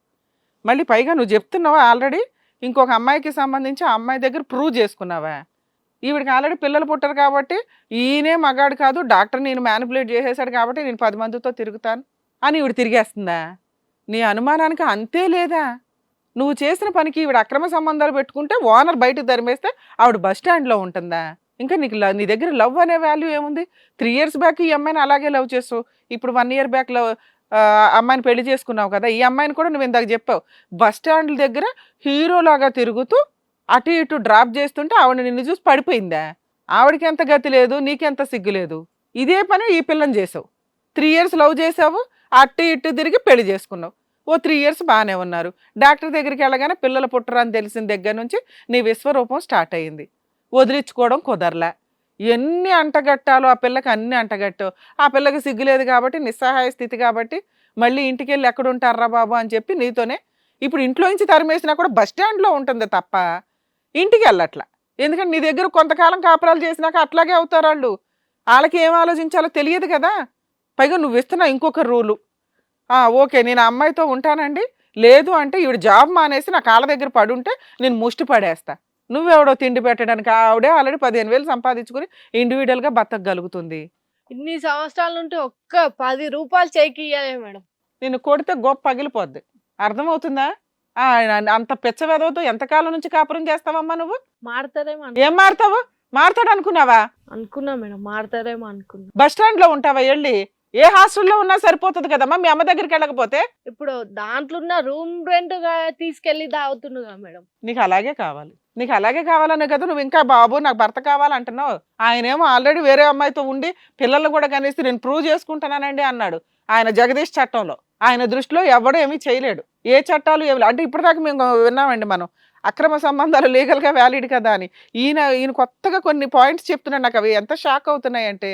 మళ్ళీ పైగా నువ్వు చెప్తున్నావా ఆల్రెడీ ఇంకొక అమ్మాయికి సంబంధించి ఆ అమ్మాయి దగ్గర ప్రూవ్ చేసుకున్నావా? ఈవిడికి ఆల్రెడీ పిల్లలు పుట్టారు కాబట్టి ఈయనే మగాడు కాదు, డాక్టర్ నేను మ్యానిపులేట్ చేసేసాడు కాబట్టి నేను 10 మందితో తిరుగుతాను అని ఈవిడ తిరిగేస్తుందా? నీ అనుమానానికి అంతే లేదా? నువ్వు చేసిన పనికి ఈవిడ అక్రమ సంబంధాలు పెట్టుకుంటే ఓనర్ బయటకు తరిమేస్తే ఆవిడ బస్ స్టాండ్లో ఉంటుందా? ఇంకా నీకు నీ దగ్గర లవ్ అనే వాల్యూ ఏముంది? 3 years బ్యాక్ ఈ అమ్మాయిని అలాగే లవ్ చేస్తావు, ఇప్పుడు 1 year బ్యాక్ అమ్మాయిని పెళ్లి చేసుకున్నావు కదా. ఈ అమ్మాయిని కూడా నువ్వు ఇందాక చెప్పావు బస్ స్టాండ్ల దగ్గర హీరోలాగా తిరుగుతూ అటు ఇటు డ్రాప్ చేస్తుంటే ఆవిడ నిన్ను చూసి పడిపోయిందా? ఆవిడకి ఎంత గతి లేదు, నీకెంత సిగ్గు లేదు. ఇదే పని ఈ పిల్లని చేసావు. 3 years లవ్ చేసావు, అటు ఇటు తిరిగి పెళ్లి చేసుకున్నావు. ఓ 3 years బాగానే ఉన్నారు. డాక్టర్ దగ్గరికి వెళ్ళగానే పిల్లలు పుట్టరని తెలిసిన దగ్గర నుంచి నీ విశ్వరూపం స్టార్ట్ అయ్యింది. వదిలించుకోవడం కుదరలే. ఎన్ని అంటగట్టాలో ఆ పిల్లకి అన్ని అంటగట్టావు. ఆ పిల్లకి సిగ్గులేదు కాబట్టి, నిస్సహాయ స్థితి కాబట్టి మళ్ళీ ఇంటికి వెళ్ళి ఎక్కడుంటారా బాబు అని చెప్పి నీతోనే ఇప్పుడు ఇంట్లో నుంచి తరిమేసినా కూడా బస్ స్టాండ్లో ఉంటుంది తప్ప ఇంటికి వెళ్ళట్లా. ఎందుకంటే నీ దగ్గర కొంతకాలం కాపురాలు చేసినాక అట్లాగే అవుతారు వాళ్ళు. వాళ్ళకి ఏం ఆలోచించాలో తెలియదు కదా. పైగా నువ్వు ఇస్తున్నా ఇంకొక రూలు, ఓకే నేను ఆ అమ్మాయితో ఉంటానండి, లేదు అంటే ఈవిడ జాబ్ మానేసి నా కాళ్ళ దగ్గర పడుంటే నేను ముష్టి పడేస్తా. నువ్వెవడో తిండి పెట్టడానికి, ఆవిడే ఆల్రెడీ 15,000 సంపాదించుకుని ఇండివిజువల్గా బతకగలుగుతుంది. ఇన్ని సంవత్సరాల నుండి ఒక్క 10 రూపాయలు చేయికి ఇయ్యాలే మేడం. నిన్ను కొడితే గొప్ప పగిలిపోద్ది. అర్థమవుతుందా? అంత పిచ్చవేదవుతూ ఎంతకాలం నుంచి కాపురం చేస్తావమ్మా నువ్వు? మారుతారేమో ఏం మారుతావు? మారుతాడు అనుకున్నావా? అనుకున్నా మేడం, మారుతారేమో అనుకున్నా. బస్ స్టాండ్ లో ఉంటావా? వెళ్ళి ఏ హాస్టల్లో ఉన్నా సరిపోతుంది కదమ్మా మీ అమ్మ దగ్గరికి వెళ్ళకపోతే. ఇప్పుడు దాంట్లో ఉన్న రూమ్ రెంట్ తీసుకెళ్లి తాగుతుండగా మేడం. నీకు అలాగే కావాలి, నీకు అలాగే కావాలనే కదా నువ్వు ఇంకా బాబు నాకు భర్త కావాలంటున్నావు. ఆయనేమో ఆల్రెడీ వేరే అమ్మాయితో ఉండి పిల్లలు కూడా కనిస్తే నేను ప్రూవ్ చేసుకుంటున్నానండి అన్నాడు. ఆయన జగదీష్ చట్టంలో ఆయన దృష్టిలో ఎవడో ఏమీ చేయలేడు. ఏ చట్టాలు ఏమి అంటే ఇప్పటిదాకా మేము విన్నామండి మనం అక్రమ సంబంధాలు లీగల్గా వ్యాలిడ్ కదా అని. ఈయన కొత్తగా కొన్ని పాయింట్స్ చెప్తున్నాడు. నాకు అవి ఎంత షాక్ అవుతున్నాయంటే,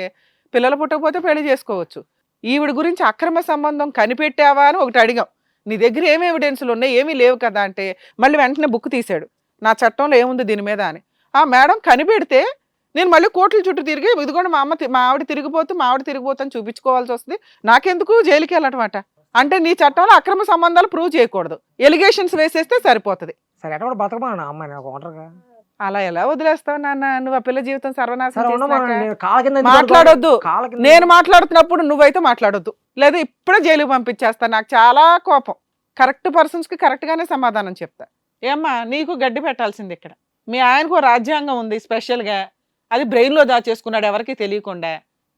పిల్లలు పుట్టకపోతే పెళ్లి చేసుకోవచ్చు. ఈవిడ గురించి అక్రమ సంబంధం కనిపెట్టావా అని ఒకటి అడిగాం. నీ దగ్గర ఏమి ఎవిడెన్స్లు ఉన్నాయి? ఏమీ లేవు కదా అంటే మళ్ళీ వెంటనే బుక్ తీశాడు, నా చట్టంలో ఏముంది దీని మీద అని. మేడం కనిపెడితే నేను మళ్ళీ కోర్టుల చుట్టూ తిరిగి ఇదిగోండి మా ఆవిడ తిరిగిపోతూ అని చూపించుకోవాల్సి వస్తుంది, నాకెందుకు జైలుకి వెళ్ళటమాట అంటే నీ చట్టంలో అక్రమ సంబంధాలు ప్రూవ్ చేయకూడదు, ఎలిగేషన్స్ వేసేస్తే సరిపోతుంది. సరే ఎట్లా కూడా బతకమా అమ్మాయి నాకు ఒంటరిగా? అలా ఎలా వదిలేస్తావు నాన్న? నువ్వు ఆ పిల్ల జీవితం సరే సర్వనాశనం ఉండమా, చేసినాక నేను కాళ్ళ కింద మాట్లాడొద్దు. కాళ్ళ కింద నేను మాట్లాడుతున్నప్పుడు నువ్వైతే మాట్లాడొద్దు, లేదా ఇప్పుడే జైలుకి పంపించేస్తా. నాకు చాలా కోపం. కరెక్ట్ పర్సన్స్కి కరెక్ట్గానే సమాధానం చెప్తా. ఏమ్మా నీకు గడ్డి పెట్టాల్సింది ఇక్కడ. మీ ఆయనకు రాజ్యాంగం ఉంది స్పెషల్గా, అది బ్రెయిన్లో దాచేసుకున్నాడు ఎవరికి తెలియకుండా.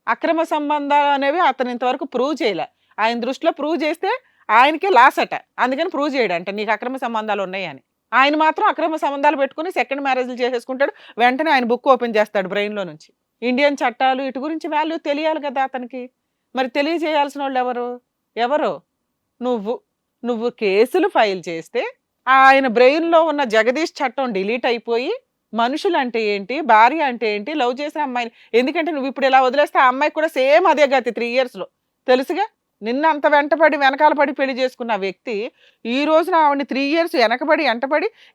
అక్రమ సంబంధాలు అనేవి అతను ఇంతవరకు ప్రూవ్ చేయలే. ఆయన దృష్టిలో ప్రూవ్ చేస్తే ఆయనకే లాస్ అట, అందుకని ప్రూవ్ చేయడంట నీకు అక్రమ సంబంధాలు ఉన్నాయని. ఆయన మాత్రం అక్రమ సంబంధాలు పెట్టుకుని సెకండ్ మ్యారేజ్లు చేసేసుకుంటాడు. వెంటనే ఆయన బుక్ ఓపెన్ చేస్తాడు బ్రెయిన్లో నుంచి. ఇండియన్ చట్టాలు ఇటు గురించి వాల్యూ తెలియాలి కదా అతనికి. మరి తెలియజేయాల్సిన వాళ్ళు ఎవరు? నువ్వు కేసులు ఫైల్ చేస్తే ఆయన బ్రెయిన్లో ఉన్న జగదీష్ చట్టం డిలీట్ అయిపోయి మనుషులు అంటే ఏంటి, భార్య అంటే ఏంటి, లవ్ చేసే అమ్మాయిని, ఎందుకంటే నువ్వు ఇప్పుడు ఇలా వదిలేస్తే ఆ అమ్మాయికి కూడా సేమ్ అదే గతి 3 yearsలో తెలుసుగా. నిన్న అంత వెనకాల పడి పెళ్లి చేసుకున్న వ్యక్తి ఈ రోజున ఆవిడని 3 years వెనకబడి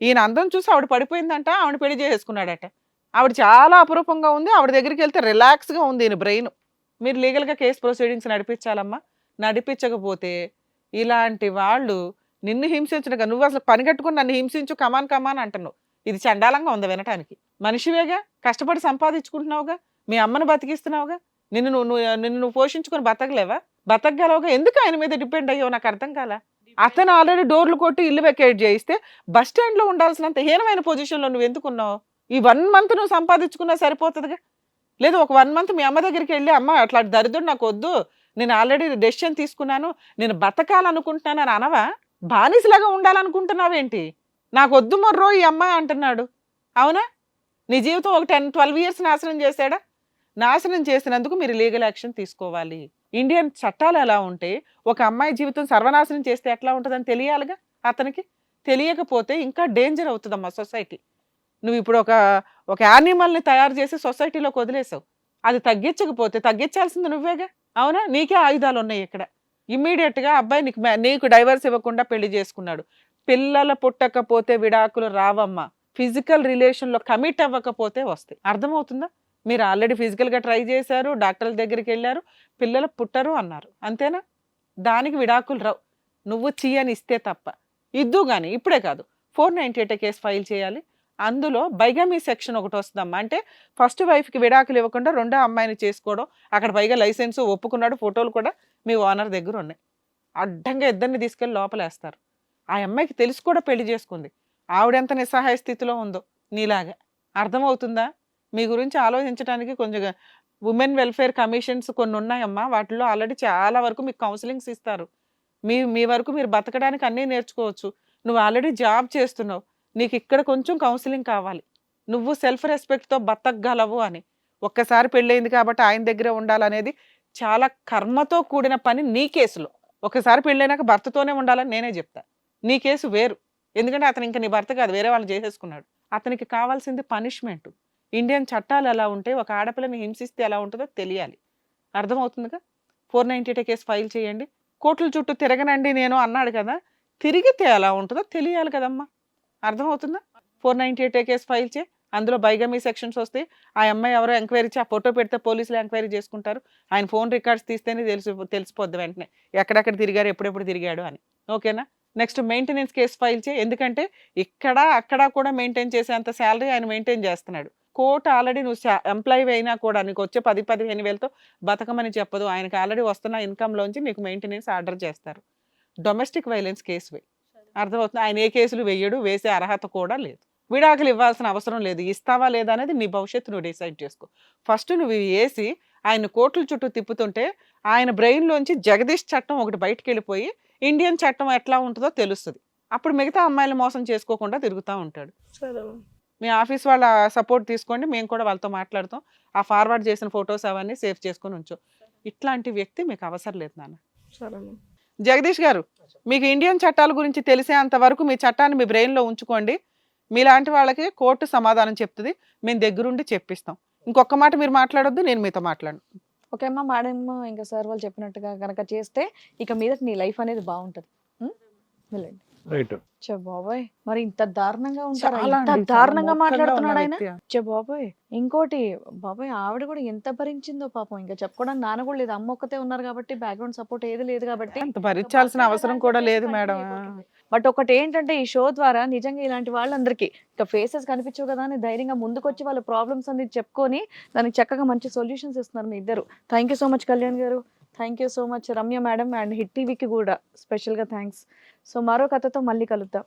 ఈయన అందం చూసి ఆవిడ పడిపోయిందంట, ఆవిడ పెళ్లి చేసేసుకున్నాడట. ఆవిడ చాలా అపురూపంగా ఉంది, ఆవిడ దగ్గరికి వెళ్తే రిలాక్స్గా ఉంది ఈయన బ్రెయిన్. మీరు లీగల్గా కేసు ప్రొసీడింగ్స్ నడిపించాలమ్మా. నడిపించకపోతే ఇలాంటి వాళ్ళు నిన్ను హింసించడుగా, నువ్వు అసలు పని కట్టుకుని నన్ను హింసించు కమాన్ అంటున్నావు. ఇది చండాలంగా ఉంది వినటానికి. మనిషివేగా, కష్టపడి సంపాదించుకుంటున్నావుగా, మీ అమ్మను బతికిస్తున్నావుగా, నిన్ను నువ్వు పోషించుకొని బతకగలవుగా. ఎందుకు ఆయన మీద డిపెండ్ అయ్యావు నాకు అర్థం కాల. అతను ఆల్రెడీ డోర్లు కొట్టి ఇల్లు వెకేట్ చేయిస్తే బస్ స్టాండ్లో ఉండాల్సినంత హీనమైన పొజిషన్లో నువ్వు ఎందుకున్నావు? ఈ 1 month నువ్వు సంపాదించుకున్నా సరిపోతుందిగా. లేదు ఒక 1 month మీ అమ్మ దగ్గరికి వెళ్ళి అమ్మ అట్లా దరిద్రుడు నాకు వద్దు, నేను ఆల్రెడీ డెసిషన్ తీసుకున్నాను, నేను బతకాలనుకుంటున్నాను అని అనవా? బానిసలాగా ఉండాలనుకుంటున్నావేంటి? నాకు వద్దు మొర్రో ఈ అమ్మాయి అంటున్నాడు. అవునా? నీ జీవితం ఒక 10-12 years నాశనం చేశాడా? నాశనం చేసినందుకు మీరు లీగల్ యాక్షన్ తీసుకోవాలి. ఇండియన్ చట్టాలు ఎలా ఉంటే ఒక అమ్మాయి జీవితం సర్వనాశనం చేస్తే ఎట్లా ఉంటుందని తెలియాలిగా అతనికి. తెలియకపోతే ఇంకా డేంజర్ అవుతుందమ్మా సొసైటీ. నువ్వు ఇప్పుడు ఒక యానిమల్ని తయారు చేసి సొసైటీలోకి వదిలేసావు. అది తగ్గించకపోతే తగ్గించాల్సింది నువ్వేగా. అవునా? నీకే ఆయుధాలు ఉన్నాయి ఇక్కడ. ఇమ్మీడియట్గా అబ్బాయి నీకు డైవర్స్ ఇవ్వకుండా పెళ్లి చేసుకున్నాడు. పిల్లలు పుట్టకపోతే విడాకులు రావమ్మా. ఫిజికల్ రిలేషన్లో కమిట్ అవ్వకపోతే వస్తాయి. అర్థమవుతుందా? మీరు ఆల్రెడీ ఫిజికల్గా ట్రై చేశారు, డాక్టర్ల దగ్గరికి వెళ్ళారు, పిల్లలు పుట్టరు అన్నారు, అంతేనా? దానికి విడాకులు రావు, నువ్వు అని ఇస్తే తప్ప. ఇద్దు కానీ ఇప్పుడే కాదు, 498 కేసు ఫైల్ చేయాలి. అందులో బైగమీ సెక్షన్ ఒకటి వస్తుందమ్మా. అంటే ఫస్ట్ వైఫ్కి విడాకులు ఇవ్వకుండా రెండో అమ్మాయిని చేసుకోవడం, అక్కడ పైగా లైసెన్స్ ఒప్పుకున్నాడు, ఫోటోలు కూడా మీ ఓనర్ దగ్గర ఉన్నాయి. అడ్డంగా ఇద్దరిని తీసుకెళ్ళి లోపలేస్తారు. ఆ అమ్మాయికి తెలిసి కూడా పెళ్లి చేసుకుంది. ఆవిడెంత నిస్సహాయ స్థితిలో ఉందో నీలాగా. అర్థమవుతుందా? మీ గురించి ఆలోచించడానికి కొంచెం ఉమెన్ వెల్ఫేర్ కమిషన్స్ కొన్ని ఉన్నాయమ్మా. వాటిల్లో ఆల్రెడీ చాలా వరకు మీకు కౌన్సిలింగ్స్ ఇస్తారు. మీ వరకు మీరు బతకడానికి అన్నీ నేర్చుకోవచ్చు. నువ్వు ఆల్రెడీ జాబ్ చేస్తున్నావు, నీకు ఇక్కడ కొంచెం కౌన్సిలింగ్ కావాలి. నువ్వు సెల్ఫ్ రెస్పెక్ట్తో బతకగలవు అని. ఒక్కసారి పెళ్ళయింది కాబట్టి ఆయన దగ్గరే ఉండాలనేది చాలా కర్మతో కూడిన పని నీ కేసులో. ఒకసారి పెళ్ళైనాక భర్తతోనే ఉండాలని నేనే చెప్తా. నీ కేసు వేరు, ఎందుకంటే అతను ఇంకా నీ భర్త కాదు, వేరే వాళ్ళు చేసేసుకున్నాడు. అతనికి కావాల్సింది పనిష్మెంట్. ఇండియన్ చట్టాలు ఎలా ఉంటాయి, ఒక ఆడపిల్లని హింసిస్తే ఎలా ఉంటుందో తెలియాలి. అర్థమవుతుందిగా? 498 కేసు ఫైల్ చేయండి. కోర్టుల చుట్టూ తిరగనండి నేను అన్నాడు కదా, తిరిగితే ఎలా ఉంటుందో తెలియాలి కదమ్మా. అర్థమవుతుందా? 498 కేసు ఫైల్ చేయి. అందులో బైగమీ సెక్షన్స్ వస్తాయి. ఆ అమ్మాయి ఎవరో ఎంక్వైరీ ఆ ఫోటో పెడితే పోలీసులు ఎంక్వైరీ చేసుకుంటారు. ఆయన ఫోన్ రికార్డ్స్ తీస్తేనే తెలిసిపోద్ది వెంటనే ఎక్కడెక్కడ తిరిగారు, ఎప్పుడెప్పుడు తిరిగాడు అని. ఓకేనా? నెక్స్ట్ మెయింటెనెన్స్ కేసు ఫైల్ చేయి. ఎందుకంటే ఇక్కడ అక్కడ కూడా మెయింటైన్ చేసేంత శాలరీ ఆయన మెయింటైన్ చేస్తున్నాడు. కోర్టు ఆల్రెడీ నువ్వు ఎంప్లాయీ అయినా కూడా నీకు వచ్చే 10-15 వేలతో బతకమని చెప్పదు. ఆయనకి ఆల్రెడీ వస్తున్న ఇన్కమ్లోంచి నీకు మెయింటెనెన్స్ ఆర్డర్ చేస్తారు. డొమెస్టిక్ వైలెన్స్ కేసు వేయి. అర్థమవుతుంది? ఆయన ఏ కేసులు వేయడు, వేసే అర్హత కూడా లేదు. విడాకులు ఇవ్వాల్సిన అవసరం లేదు. ఇస్తావా లేదా అనేది నీ భవిష్యత్తు నువ్వు డిసైడ్ చేసుకో. ఫస్ట్ నువ్వు వేసి ఆయన కోర్టుల చుట్టూ తిప్పుతుంటే ఆయన బ్రెయిన్లోంచి జగదీష్ చట్టం ఒకటి బయటకు వెళ్ళిపోయి ఇండియన్ చట్టం ఎట్లా ఉంటుందో తెలుస్తుంది. అప్పుడు మిగతా అమ్మాయిలు మోసం చేసుకోకుండా తిరుగుతూ ఉంటాడు. సరే మీ ఆఫీస్ వాళ్ళ సపోర్ట్ తీసుకోండి, మేము కూడా వాళ్ళతో మాట్లాడతాం. ఆ ఫార్వర్డ్ చేసిన ఫొటోస్ అవన్నీ సేవ్ చేసుకొని ఉంచు. ఇట్లాంటి వ్యక్తి మీకు అవసరం లేదు నాన్న. సరే జగదీష్ గారు, మీకు ఇండియన్ చట్టాల గురించి తెలిసేంత వరకు మీ చట్టాన్ని మీ బ్రెయిన్లో ఉంచుకోండి. మీలాంటి వాళ్ళకి కోర్టు సమాధానం చెప్తుంది, మేము దగ్గరుండి చెప్పిస్తాం. ఇంకొక మాట మీరు మాట్లాడొద్దు, నేను మీతో మాట్లాడను. ఓకే అమ్మా, మేడం ఇంకా సార్ వాళ్ళు చెప్పినట్టుగా కనుక చేస్తే ఇక మీద నీ లైఫ్ అనేది బాగుంటది. వెళ్ళండి. రైట్. చ్చ బాబోయ్, మరి ఇంత దారుణంగా ఉంటారా? చాలా ఇంత అండి, చాలా దారుణంగా మూర్ఖంగా మాట్లాడుతున్నాడు ఉన్న ఆయన. వ్యక్తి. చ్చ బాబోయ్, ఇంకోటి బాబోయ్, ఆవిడ కూడా ఎంత భరించిందో పాపం. ఇంకా చెప్పుకోవడానికి నాన్న కూడా లేదు, అమ్మ ఒక్కతే ఉన్నారు కాబట్టి, బ్యాక్గ్రౌండ్ సపోర్ట్ ఏది లేదు కాబట్టి అంత భరించాల్సిన అవసరం కూడా లేదు మేడం. బట్ ఒకటి ఏంటంటే, ఈ షో ద్వారా నిజంగా ఇలాంటి వాళ్ళందరికీ ఇక ఫేసెస్ కనిపించవు కదా అని ధైర్యంగా ముందుకొచ్చి వాళ్ళ ప్రాబ్లమ్స్ అన్ని చెప్పుకొని దానికి చక్కగా మంచి సొల్యూషన్స్ ఇస్తున్నారు మీ ఇద్దరు. Thank you so much Kalyan garu, thank you so much Ramya madam, and hit టీవీకి కూడా స్పెషల్గా థ్యాంక్స్. సో మరో కథతో మళ్ళీ కలుద్దాం.